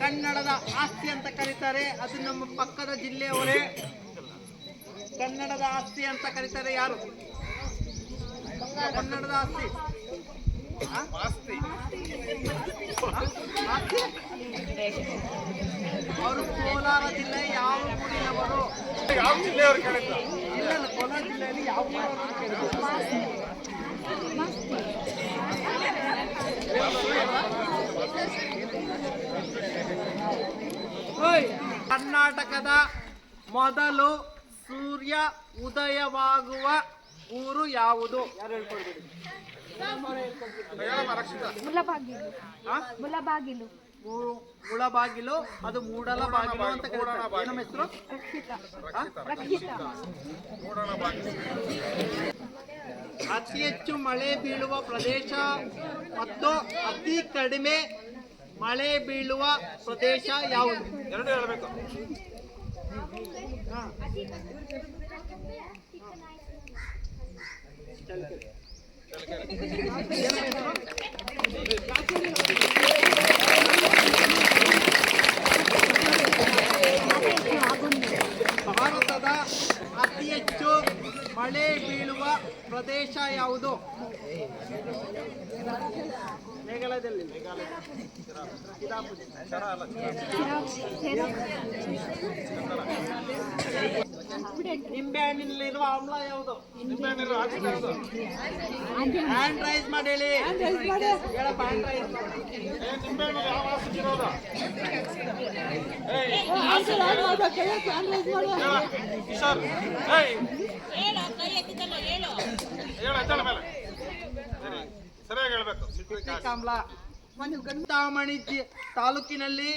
ಕನ್ನಡದ ಆಸ್ತಿ ಅಂತ ಕರೀತಾರೆ, ಅದು ನಮ್ಮ ಪಕ್ಕದ ಜಿಲ್ಲೆಯವರೇ. ಕನ್ನಡದ ಆಸ್ತಿ ಅಂತ ಕರೀತಾರೆ ಯಾರು? ಕನ್ನಡದ ಆಸ್ತಿ ಅವರು ಕೋಲಾರ ಜಿಲ್ಲೆ ಯಾವ ಊರಿನವರು? ಯಾವ ಜಿಲ್ಲೆಯವರು ಕೇಳಿದ್ರು? ಇಲ್ಲ, ಕೋಲಾರ ಜಿಲ್ಲೆಯಲ್ಲಿ ಯಾವ ಊರವರು ಕೇಳಿದ್ರು? ಕರ್ನಾಟಕದ ಮೊದಲು ಸೂರ್ಯ ಉದಯವಾಗುವ ಊರು ಯಾವುದು? ಯಾರು ಹೇಳ್ಕೊಡ್ಬೇಡಿ. ಮುಳಬಾಗಿಲು. ಮುಳಬಾಗಿಲು ಅದು ಮೂಡಲ ಬಾಗಿಲು ಅಂತ ಕರೀತಾರೆ. ಏನಮ್ಮ ಹೆಸರು? ಅತಿ ಹೆಚ್ಚು ಮಳೆ ಬೀಳುವ ಪ್ರದೇಶ ಮತ್ತು ಅತಿ ಕಡಿಮೆ ಮಳೆ ಬೀಳುವ ಪ್ರದೇಶ ಯಾವುದು? ಎರಡು ಹೇಳಬೇಕು. ಭಾರತದ ಅತಿ ಹೆಚ್ಚು ಮಳೆ ಬೀಳುವ ಪ್ರದೇಶ ಯಾವುದು? ಮೇಘಾಲಯದಲ್ಲಿ. ನಿಂಬೆಹಣ್ಣಿನಲ್ಲಿರುವ ಆಮ್ಲ ಯಾವುದು? ಹ್ಯಾಂಡ್ ರೈಸ್ ಮಾಡಿ ಹೇಳಿ. ಹೇಳಪ್ಪ, ಹ್ಯಾಂಡ್ ರೈಸ್ ಸರಿಯಾಗಿ ಹೇಳ್ಬೇಕು. ಆಮ್ಲ. ಚಿಂತಾಮಣಿ ತಾಲೂಕಿನಲ್ಲಿ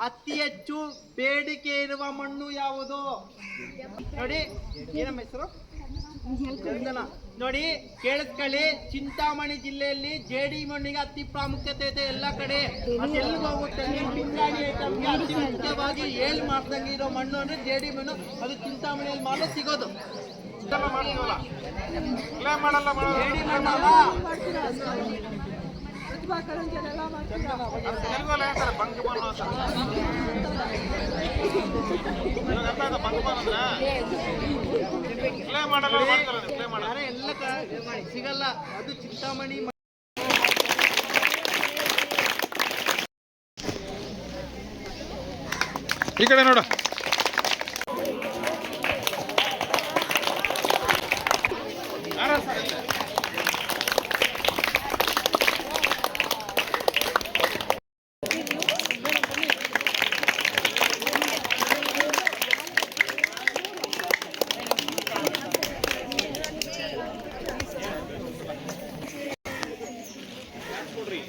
ಅತಿ ಹೆಚ್ಚು ಬೇಡಿಕೆ ಇರುವ ಮಣ್ಣು ಯಾವುದು? ನೋಡಿ, ಏನಮ್ಮ ಹೆಸರು? ಚಂದನ. ನೋಡಿ, ಕೇಳಿಸ್ಕೊಳ್ಳಿ. ಚಿಂತಾಮಣಿ ಜಿಲ್ಲೆಯಲ್ಲಿ ಜೇಡಿ ಮಣ್ಣಿಗೆ ಅತಿ ಪ್ರಾಮುಖ್ಯತೆ ಇದೆ ಎಲ್ಲ ಕಡೆ. ಅದೆಲ್ಲಿ ಹೋಗುತ್ತೆ? ಪಿಂಗಾಣಿ ಐಟಮ್ಗೆ ಅತಿ ಮುಖ್ಯವಾಗಿ ಏಳು ಮಾಡ್ದಂಗೆ ಇರೋ ಮಣ್ಣು ಅಂದ್ರೆ ಜೇಡಿ ಮಣ್ಣು. ಅದು ಚಿಂತಾಮಣಿಯಲ್ಲಿ ಮಾತ್ರ ಸಿಗೋದು. ಜೇಡಿ ಮಣ್ಣಲ್ಲ. ಪ್ರತಿಭಾ ಕಾರಂಜಿಯಲ್ಲಿ ಎಲ್ಲ ಮಾಡ್ತೀರಾ? ಎಲ್ಲ ಸಿಗಲ್ಲ, ಅದು ಚಿಂತಾಮಣಿ. ಈ ಕಡೆ ನೋಡು. ನೋಡ್ರಿ